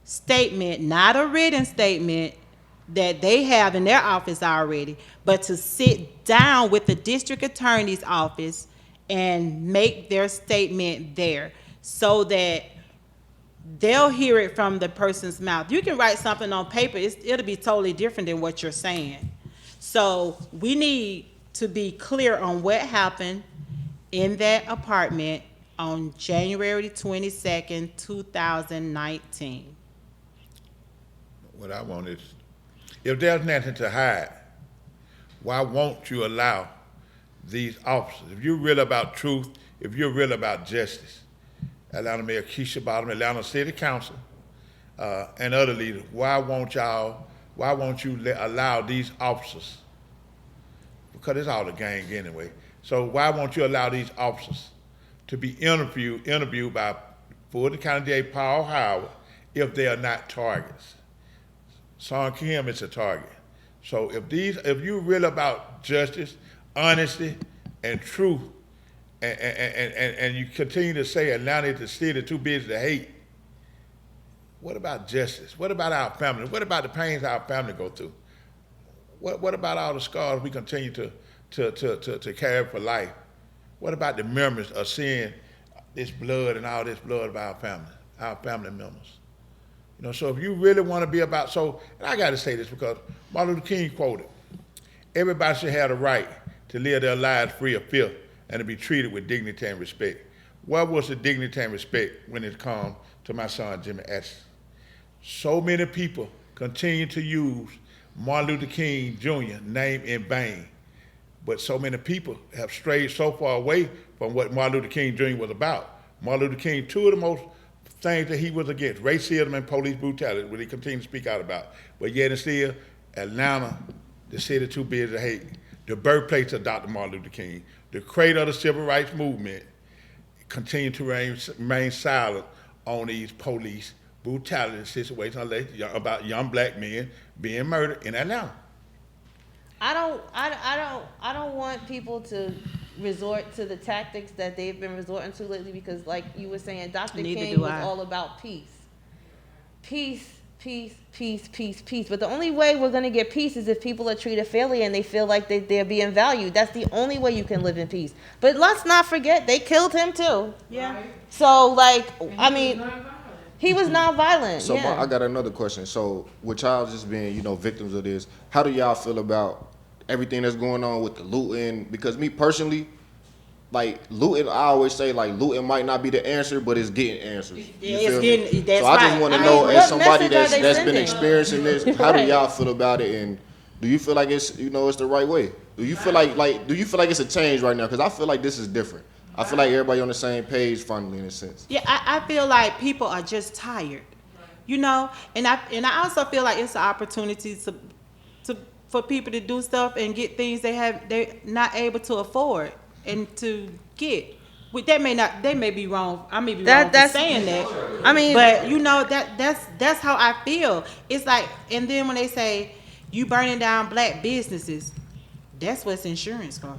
statement, not a written statement that they have in their office already, but to sit down with the district attorney's office and make their statement there so that they'll hear it from the person's mouth. You can write something on paper, it'll be totally different than what you're saying. So we need to be clear on what happened in that apartment on January 22nd, 2019. What I want is, if there's nothing to hide, why won't you allow these officers, if you're real about truth, if you're real about justice, Atlanta Mayor Keisha Bottom, Atlanta City Council, and other leaders, why won't you allow these officers, because it's all a gang anyway, so why won't you allow these officers to be interviewed by Fulton County DA Paul Howard if they are not targets? Son Kim is a target. So if you really about justice, honesty, and truth, and you continue to say Atlanta is the city too busy to hate, what about justice? What about our family? What about the pains our family go through? What about all the scars we continue to carry for life? What about the memories of seeing this blood and all this blood of our family members? So if you really want to be about, and I got to say this because Martin Luther King quoted, everybody should have the right to live their lives free of fear and to be treated with dignity and respect. What was the dignity and respect when it comes to my son, Jimmy Atchison? So many people continue to use Martin Luther King Jr. name in vain, but so many people have strayed so far away from what Martin Luther King Jr. was about. Martin Luther King, two of the most things that he was against, racism and police brutality, what he continued to speak out about. But yet and still, Atlanta, the city too busy to hate, the birthplace of Dr. Martin Luther King, the cradle of the civil rights movement, continue to remain silent on these police brutality situations about young black men being murdered in Atlanta. I don't want people to resort to the tactics that they've been resorting to lately because, like you were saying, Dr. King was all about peace. Peace peace, peace, peace, peace. But the only way we're going to get peace is if people are treated fairly and they feel like they're being valued. That's the only way you can live in peace. But let's not forget, they killed him too. Yeah. So, like, I mean, he was nonviolent. So yeah. I got another question. So with y'all just being, you know, victims of this, how do y'all feel about everything that's going on with the looting? Because me personally, like looting, I always say like looting might not be the answer, but it's getting answers. You Yeah, feel it's me? getting. That's So I just right. want to I know, mean, as what somebody message are they that's been sending? experiencing this, how do Right. y'all feel about it, and do you feel like it's, you know, it's the right way? Do you feel like do you feel like it's a change right now? Because I feel like this is different. I feel like everybody on the same page finally, in a sense. Yeah, I feel like people are just tired, you know, and I also feel like it's an opportunity for people to do stuff and get things they're not able to afford and to get. They may be wrong. I may be wrong for That's saying that. I mean, But you know that's how I feel. It's like, and then when they say you burning down black businesses, that's what's insurance for.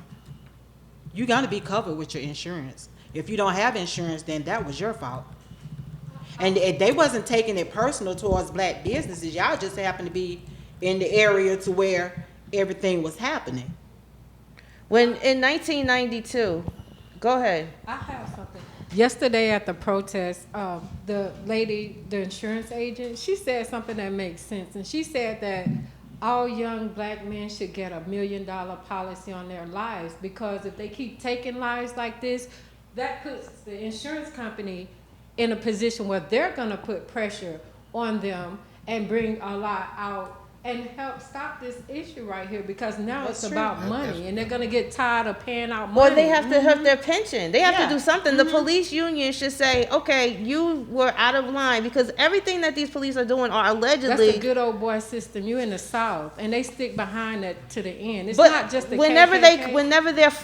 You're gonna be covered with your insurance. If you don't have insurance, then that was your fault. And they wasn't taking it personal towards black businesses. Y'all just happened to be in the area to where everything was happening. when in 1992, go ahead. I have something. Yesterday at the protest, the lady, the insurance agent, she said something that makes sense. And she said that all young black men should get $1 million policy on their lives, because if they keep taking lives like this, that puts the insurance company in a position where they're going to put pressure on them and bring a lot out and help stop this issue right here, because now That's it's true. about money, and they're going to get tired of paying out money. Or they have to have their pension. They have Yeah. to do something. The police union should say, okay, you were out of line, because everything that these police are doing are That's allegedly. the good old boy system. You in the South, and they stick behind that to the end. It's But not just the whenever KKK.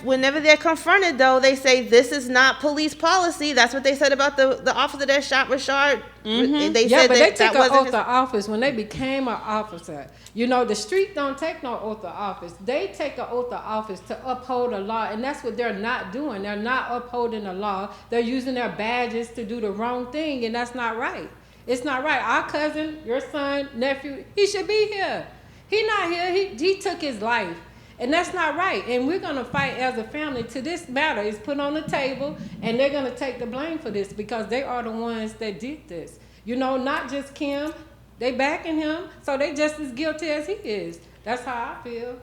whenever they're confronted, though, they say this is not police policy. That's what they said about the officer that shot Rashard. They Yeah, said but they that took that an wasn't oath his. of office when they became an officer. You know, the street don't take no oath of office. They take an oath of office to uphold the law, and that's what they're not doing. They're not upholding the law. They're using their badges to do the wrong thing, and that's not right. It's not right. Our cousin, your son, nephew, he should be here. He not here. He took his life. And that's not right. And we're going to fight as a family till this matter is put on the table, and they're going to take the blame for this, because they are the ones that did this. You know, not just Kim. They backing him, so they just as guilty as he is. That's how I feel.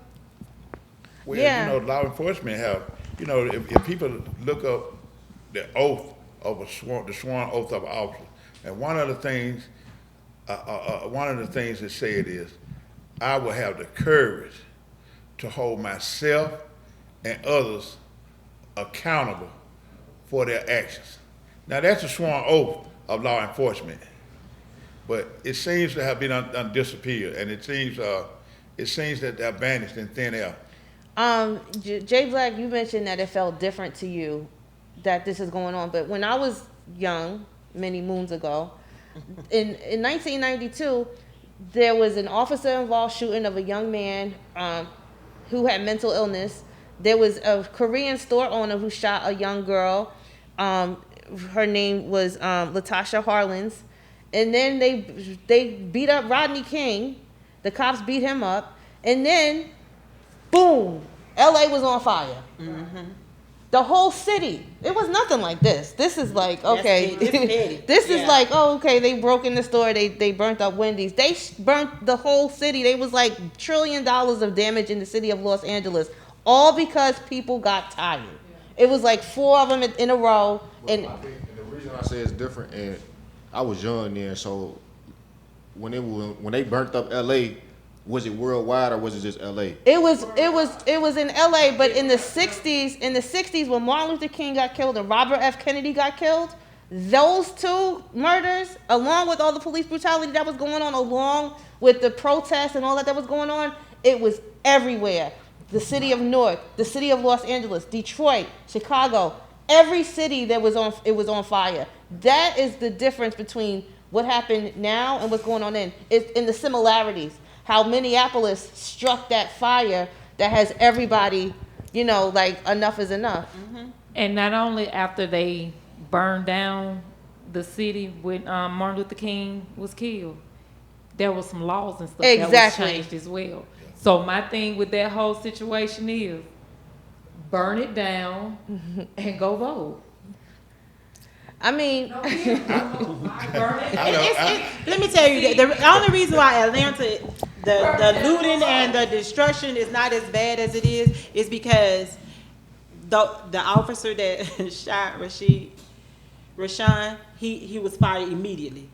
Well, Yeah. you know, law enforcement have, you know, if people look up the oath of the sworn oath of an officer, and one of the things it said is, I will have the courage to hold myself and others accountable for their actions. Now that's a sworn oath of law enforcement, but it seems to have been disappeared, and it seems that they're vanished in thin air. Jay Black, you mentioned that it felt different to you that this is going on, but when I was young, many moons ago, in 1992, there was an officer-involved shooting of a young man who had mental illness. There was a Korean store owner who shot a young girl. Her name was Latasha Harlins. And then they beat up Rodney King. The cops beat him up. And then, boom, LA was on fire. Mm-hmm. The whole city. It was nothing like this. This is like, okay. That's petty. This is Yeah. like, oh, okay, they broke in the store. They burnt up Wendy's. They burnt the whole city. They was like $1 trillion of damage in the city of Los Angeles. All because people got tired. It was like 4 of them in a row. And And the reason I say it's different, and I was young then, so when they burnt up LA, was it worldwide or was it just LA? it was in LA, but in the 60s when Martin Luther King got killed and Robert F. Kennedy got killed, those 2 murders, along with all the police brutality that was going on, along with the protests and all that was going on, it was everywhere. The city of Newark, the city of Los Angeles, Detroit, Chicago, every city it was on fire. That is the difference between what happened now and what's going on then. It's in the similarities. How Minneapolis struck that fire that has everybody, like enough is enough. Mm-hmm. And not only after they burned down the city when Martin Luther King was killed, there was some laws and stuff that Exactly. was changed as well. So my thing with that whole situation is burn it down and go vote. I mean, Burn it. Let me tell you, the only reason why Atlanta, the looting and the destruction is not as bad as it is because the officer that shot Rashawn, he was fired immediately.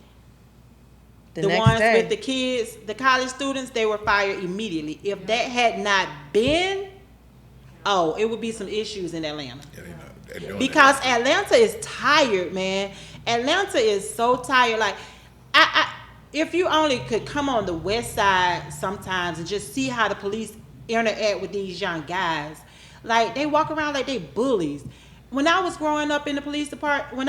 The next ones day. with the kids, the college students, they were fired immediately. If that had not been, it would be some issues in Atlanta. Yeah, they're doing Because that. Atlanta is tired, man. Atlanta is so tired. Like, if you only could come on the west side sometimes and just see how the police interact with these young guys. Like, they walk around like they bullies. When I was growing up in the police department,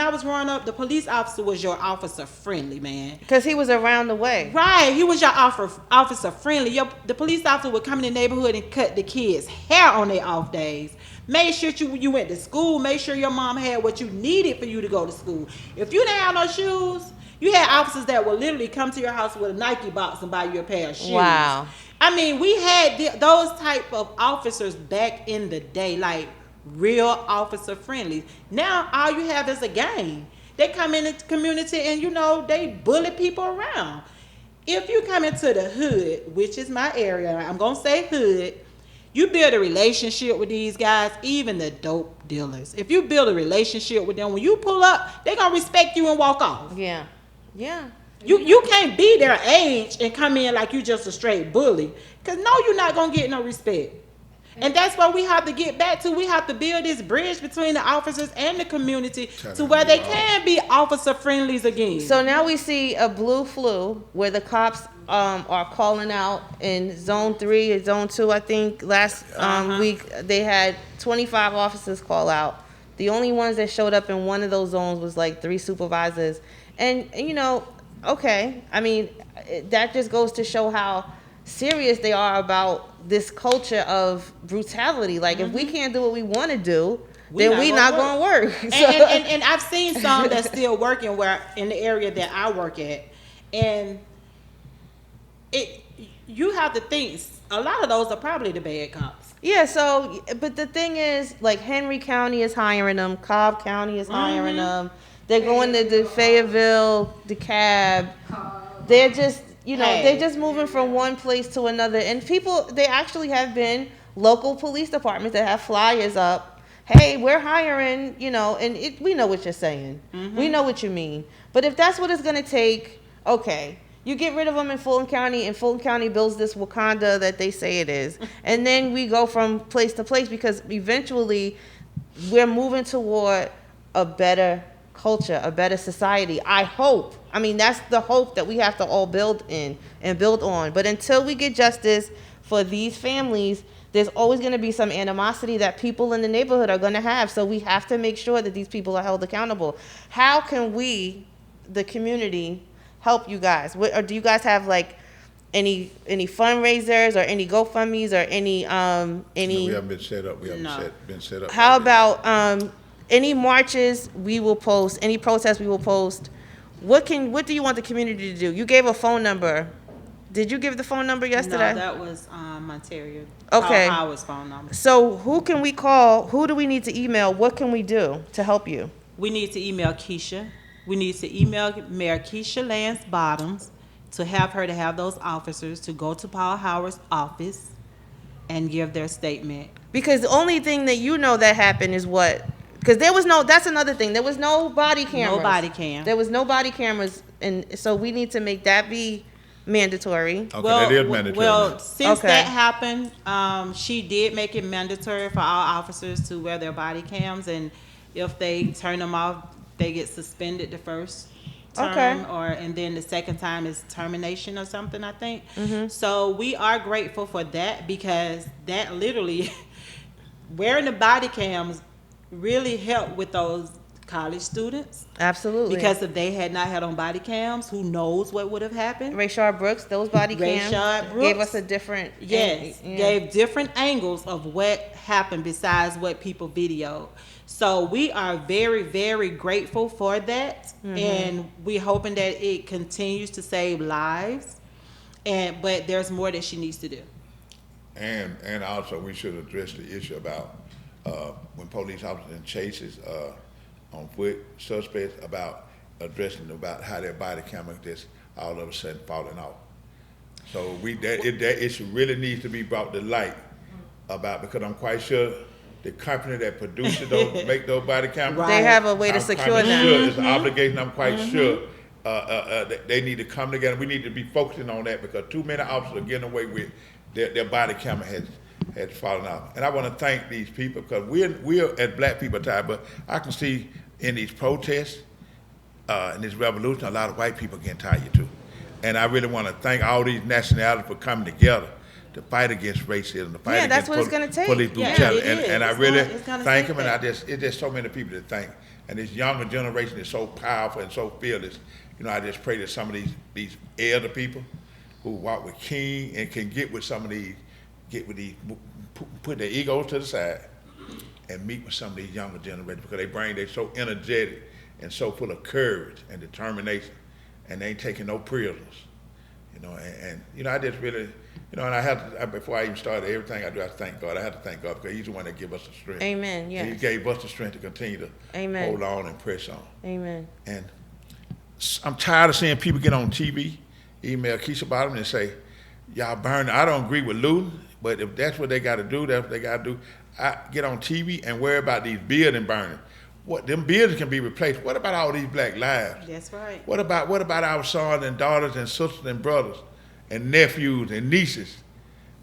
the police officer was your officer friendly, man. because he was around the way. Right, he was your officer friendly. The police officer would come in the neighborhood and cut the kids' hair on their off days. Made sure you went to school. Made sure your mom had what you needed for you to go to school. If you didn't have no shoes, you had officers that would literally come to your house with a Nike box and buy you a pair of shoes. Wow. I mean, we had those type of officers back in the day, like real officer friendly. Now all you have is a gang. They come in the community and they bully people around. If you come into the hood, which is my area, I'm gonna say hood, you build a relationship with these guys, even the dope dealers. If you build a relationship with them, when you pull up, they gonna respect you and walk off. Yeah. Yeah. You can't be their age and come in like you just a straight bully. Cause no, you're not gonna get no respect. And that's what we have to get back to. We have to build this bridge between the officers and the community to where they can be officer friendlies again. So now we see a blue flu where the cops are calling out in zone 3 and zone 2. I think last week they had 25 officers call out. The only ones that showed up in one of those zones was like 3 supervisors. And okay, I mean, that just goes to show how serious they are about this culture of brutality. Like, if we can't do what we want to do, then we not gonna work. And I've seen some that's still working where in the area that I work at, and you have to think a lot of those are probably the bad cops. Yeah, so, but the thing is, like, Henry County is hiring them, Cobb County is hiring them, they're going to the Fayetteville, DeKalb, they're just, they're just moving from one place to another. And people, they actually have been local police departments that have flyers up. Hey, we're hiring, and we know what you're saying. We know what you mean. But if that's what it's going to take, okay, you get rid of them in Fulton County, and Fulton County builds this Wakanda that they say it is. And then we go from place to place because eventually we're moving toward a better culture, a better society. I hope. I mean, that's the hope that we have to all build in and build on. But until we get justice for these families, there's always going to be some animosity that people in the neighborhood are going to have. So we have to make sure that these people are held accountable. How can we, the community, help you guys? Or do you guys have like any fundraisers or any GoFundMe's or any No, we haven't been set up. We haven't been set up. How about any marches we will post, any protests we will post? What do you want the community to do? You gave a phone number. Did you give the phone number yesterday? No, that was Monteria. Okay. Paul Howard's phone number. So who can we call? Who do we need to email? What can we do to help you? We need to email Keisha. We need to email Mayor Keisha Lance Bottoms to have her to have those officers to go to Paul Howard's office and give their statement. Because the only thing that that happened is what? Because that's another thing. There was no body cameras. No body cam. There was no body cameras. And so we need to make that be mandatory. Okay, that is mandatory. Well, since Okay. that happened, she did make it mandatory for all officers to wear their body cams. And if they turn them off, they get suspended the first term. Okay. And then the second time is termination or something, I think. Mm-hmm. So we are grateful for that because that literally, wearing the body cams really helped with those college students. Absolutely. Because if they had not had on body cams, who knows what would have happened? Rayshard Brooks, those body cams Rayshard Brooks gave us a different... Yes, yeah. gave different angles of what happened besides what people videoed. So we are very, very grateful for that. And we're hoping that it continues to save lives. But there's more that she needs to do. And also we should address the issue about when police officers in chases on foot suspects about addressing about how their body camera just all of a sudden falling off. So that issue really needs to be brought to light about, because I'm quite sure the company that produces those make those body cameras, They have a way to I'm secure quite them. sure it's an obligation. I'm quite sure they need to come together. We need to be focusing on that because too many officers are getting away with their body camera has fallen off. And I want to thank these people because we're at Black People Time, but I can see in these protests, in this revolution, a lot of white people getting tired too. And I really want to thank all these nationalities for coming together to fight against racism, to fight that's against what it's gonna take. police Yeah, brutality. it is. And I It's really gonna thank take them, and that. it's just so many people to thank. And this younger generation is so powerful and so fearless. You know, I just pray that some of these elder people who walk with King and can get with some of these, put their egos to the side and meet with some of these younger generations because they're so energetic and so full of courage and determination, and they ain't taking no prisoners. You know, and you know, I just really, you know, and I have to, before I even started everything I do, I thank God. I have to thank God because He's the one that gives us the strength. Amen. He Yes. gave us the strength to continue to Amen. hold on and press on. Amen. And I'm tired of seeing people get on TV, email Keisha Bottom and say, y'all burn. I don't agree with looting, but if that's what they got to do, that's what they got to do. I get on TV and worry about these buildings burning. What, them buildings can be replaced. What about all these black lives? That's right. What about our sons and daughters and sisters and brothers and nephews and nieces?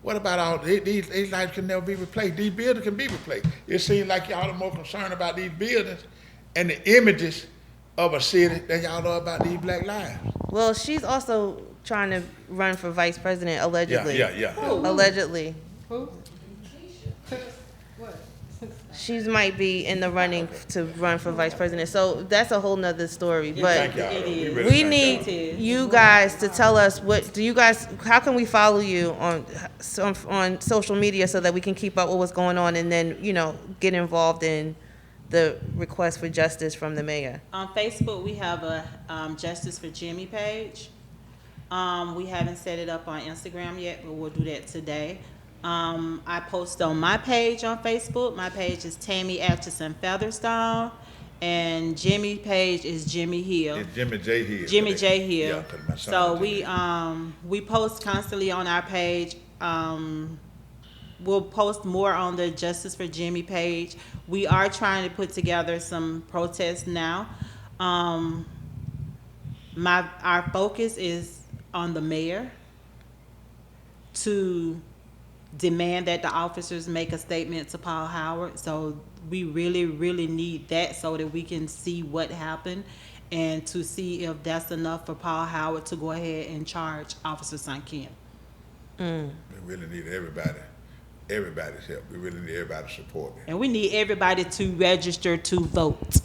What about all these lives can never be replaced? These buildings can be replaced. It seems like y'all are more concerned about these buildings and the images of a city than y'all are about these black lives. Well, she's also trying to run for vice president, allegedly. Yeah. Allegedly. Who? What? She might be in the running to run for vice president. So that's a whole nother story. But Thank y'all. It is. really we thank need y'all. you guys to tell us how can we follow you on social media so that we can keep up with what's going on and then, you know, get involved in the request for justice from the mayor. On Facebook, we have a Justice for Jimmy page. We haven't set it up on Instagram yet, but we'll do that today. I post on my page on Facebook. My page is Tammy Atchison Featherstone, and Jimmy page is Jimmy Hill. It's Jimmy J. Hill. Jimmy J. Hill. Yeah, 'cause my son So is Jimmy. we post constantly on our page. We'll post more on the Justice for Jimmy page. We are trying to put together some protests now. Our focus is on the mayor to demand that the officers make a statement to Paul Howard. So we really, really need that so that we can see what happened and to see if that's enough for Paul Howard to go ahead and charge Officer St. Kim. We really need everybody's help. We really need everybody's support. And we need everybody to register to vote.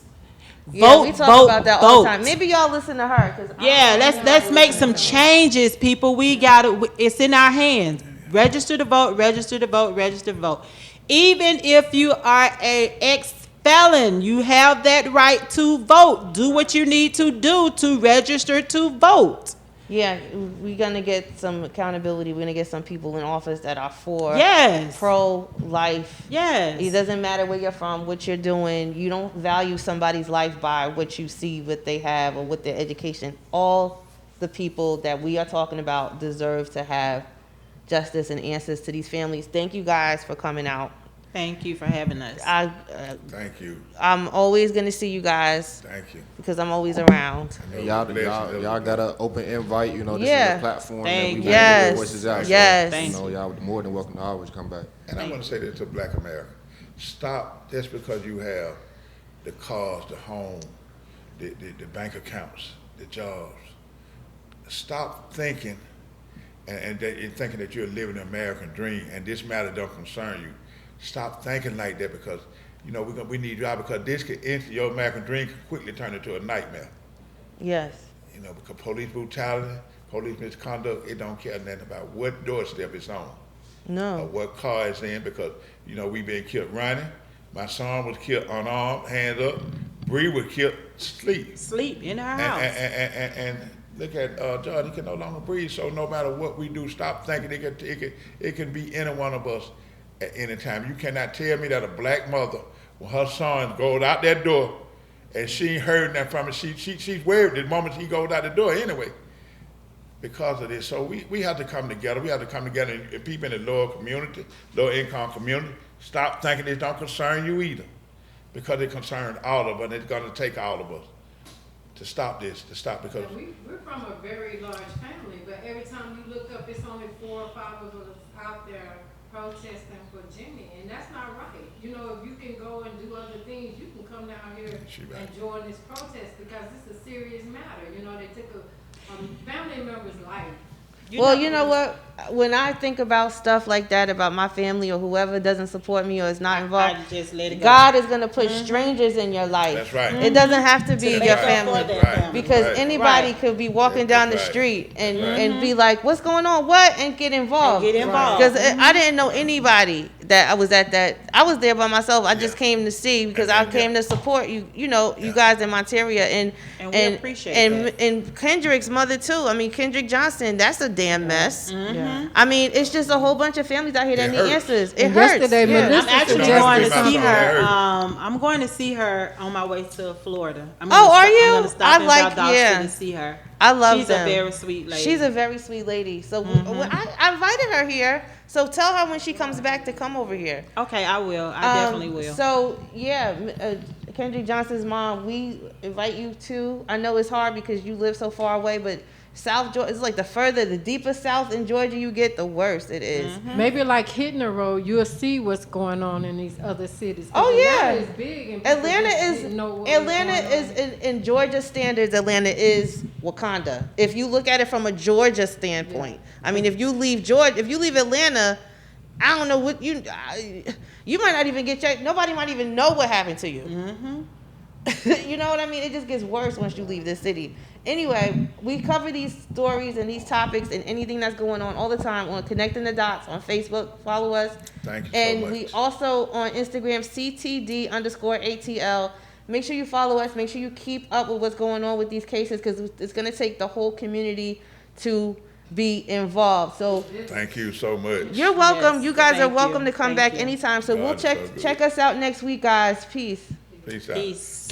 Yeah, we talk about that all the time. Maybe y'all listen to her. Yeah, let's make some changes, people. We got it. It's in our hands. Register to vote. Register to vote. Register to vote. Even if you are a ex-felon, you have that right to vote. Do what you need to do to register to vote. Yeah, we're going to get some accountability. We're going to get some people in office that are for Yes. pro-life. Yes. It doesn't matter where you're from, what you're doing. You don't value somebody's life by what you see, what they have, or what their education. All the people that we are talking about deserve to have justice and answers to these families. Thank you guys for coming out. Thank you for having us. Thank you. I'm always going to see you guys Thank you. because I'm always around. Y'all got an open invite. You know, this is Yeah. a platform Thank that we you. want to get Yes. their voices out. Yes. So, Thank you know, y'all more than welcome to always come back. And I want to say this to Black America. Stop just because you have the cars, the home, the bank accounts, the jobs. Stop thinking and thinking that you're living an American dream and this matter don't concern you. Stop thinking like that because, you know, we need you out because this could your American dream could quickly turn into a nightmare. Yes. You know, because police brutality, police misconduct, it don't care nothing about what doorstep it's on or No. what car it's in because, you know, we been killed running. My son was killed unarmed, hands up. Bree was killed sleep. Sleep in her And, house. and look at John, he can no longer breathe. So no matter what we do, stop thinking it can be any one of us at any time. You cannot tell me that a black mother, when her son goes out that door, and she ain't heard that from it, she's worried the moment he goes out the door anyway. Because of this, so we have to come together. We have to come together, and people in the lower community, lower income community, stop thinking it don't concern you either, because it concerns all of us. And it's going to take all of us to stop this, because Yeah, we're from a very large family, but every time you look up, it's only 4 or 5 of us out there protesting for Jimmy, and that's not right. You know, if you can go and do other things, you can come down here and join this protest, because it's a serious matter. You know, they took a family member's life. You know what? When I think about stuff like that, about my family or whoever doesn't support me or is not involved, I just let it go. God is going to put strangers in your life. That's right. It doesn't have to be To your make up for family. that Right. family. Because Right. anybody Right. could be walking down the Right. street and be like, "What's going on? What?" and get involved. And get involved. Because I didn't know anybody that I was at that. I was there by myself. I just came to see because I came to support you. You know, you guys in Monteria And we appreciate that. and Kendrick's mother too. I mean, Kendrick Johnson. That's a damn mess. Yeah. I mean, it's just a whole bunch of families out here that It need hurts. answers. It And hurts. yesterday, Yeah. Melissa I'm actually Just going be to my see son. her. Hurt. I'm going to see her on my way to Florida. I'm Oh, are I'm you? gonna stop I in like- Valdosta yeah. to see her. I love She's them. a very sweet lady. She's a very sweet lady. So when I invited her here. So tell her when she comes back to come over here. Okay, I will. I definitely will. So yeah, Kendrick Johnson's mom, we invite you too. I know it's hard because you live so far away, but South Georgia is like the deeper south in Georgia you get, the worse it is. Maybe like hitting the road, you'll see what's going on in these other cities. 'Cause Oh, yeah. Atlanta is big, and people Atlanta just is didn't know what was going on. in Georgia standards. Atlanta is Wakanda. If you look at it from a Georgia standpoint, I mean, if you leave Atlanta, I don't know what you might not even nobody might even know what happened to you. You know what I mean? It just gets worse once you leave this city. Anyway, we cover these stories and these topics and anything that's going on all the time on Connecting the Dots on Facebook. Follow us. Thank you so And much. we also on Instagram, CTD_ATL. Make sure you follow us. Make sure you keep up with what's going on with these cases because it's going to take the whole community to be involved. So Thank you so much. you're welcome. Yes, you guys are thank welcome you. to come Thank back you. anytime. So God we'll is so good. check us out next week, guys. Peace. Peace out. Peace.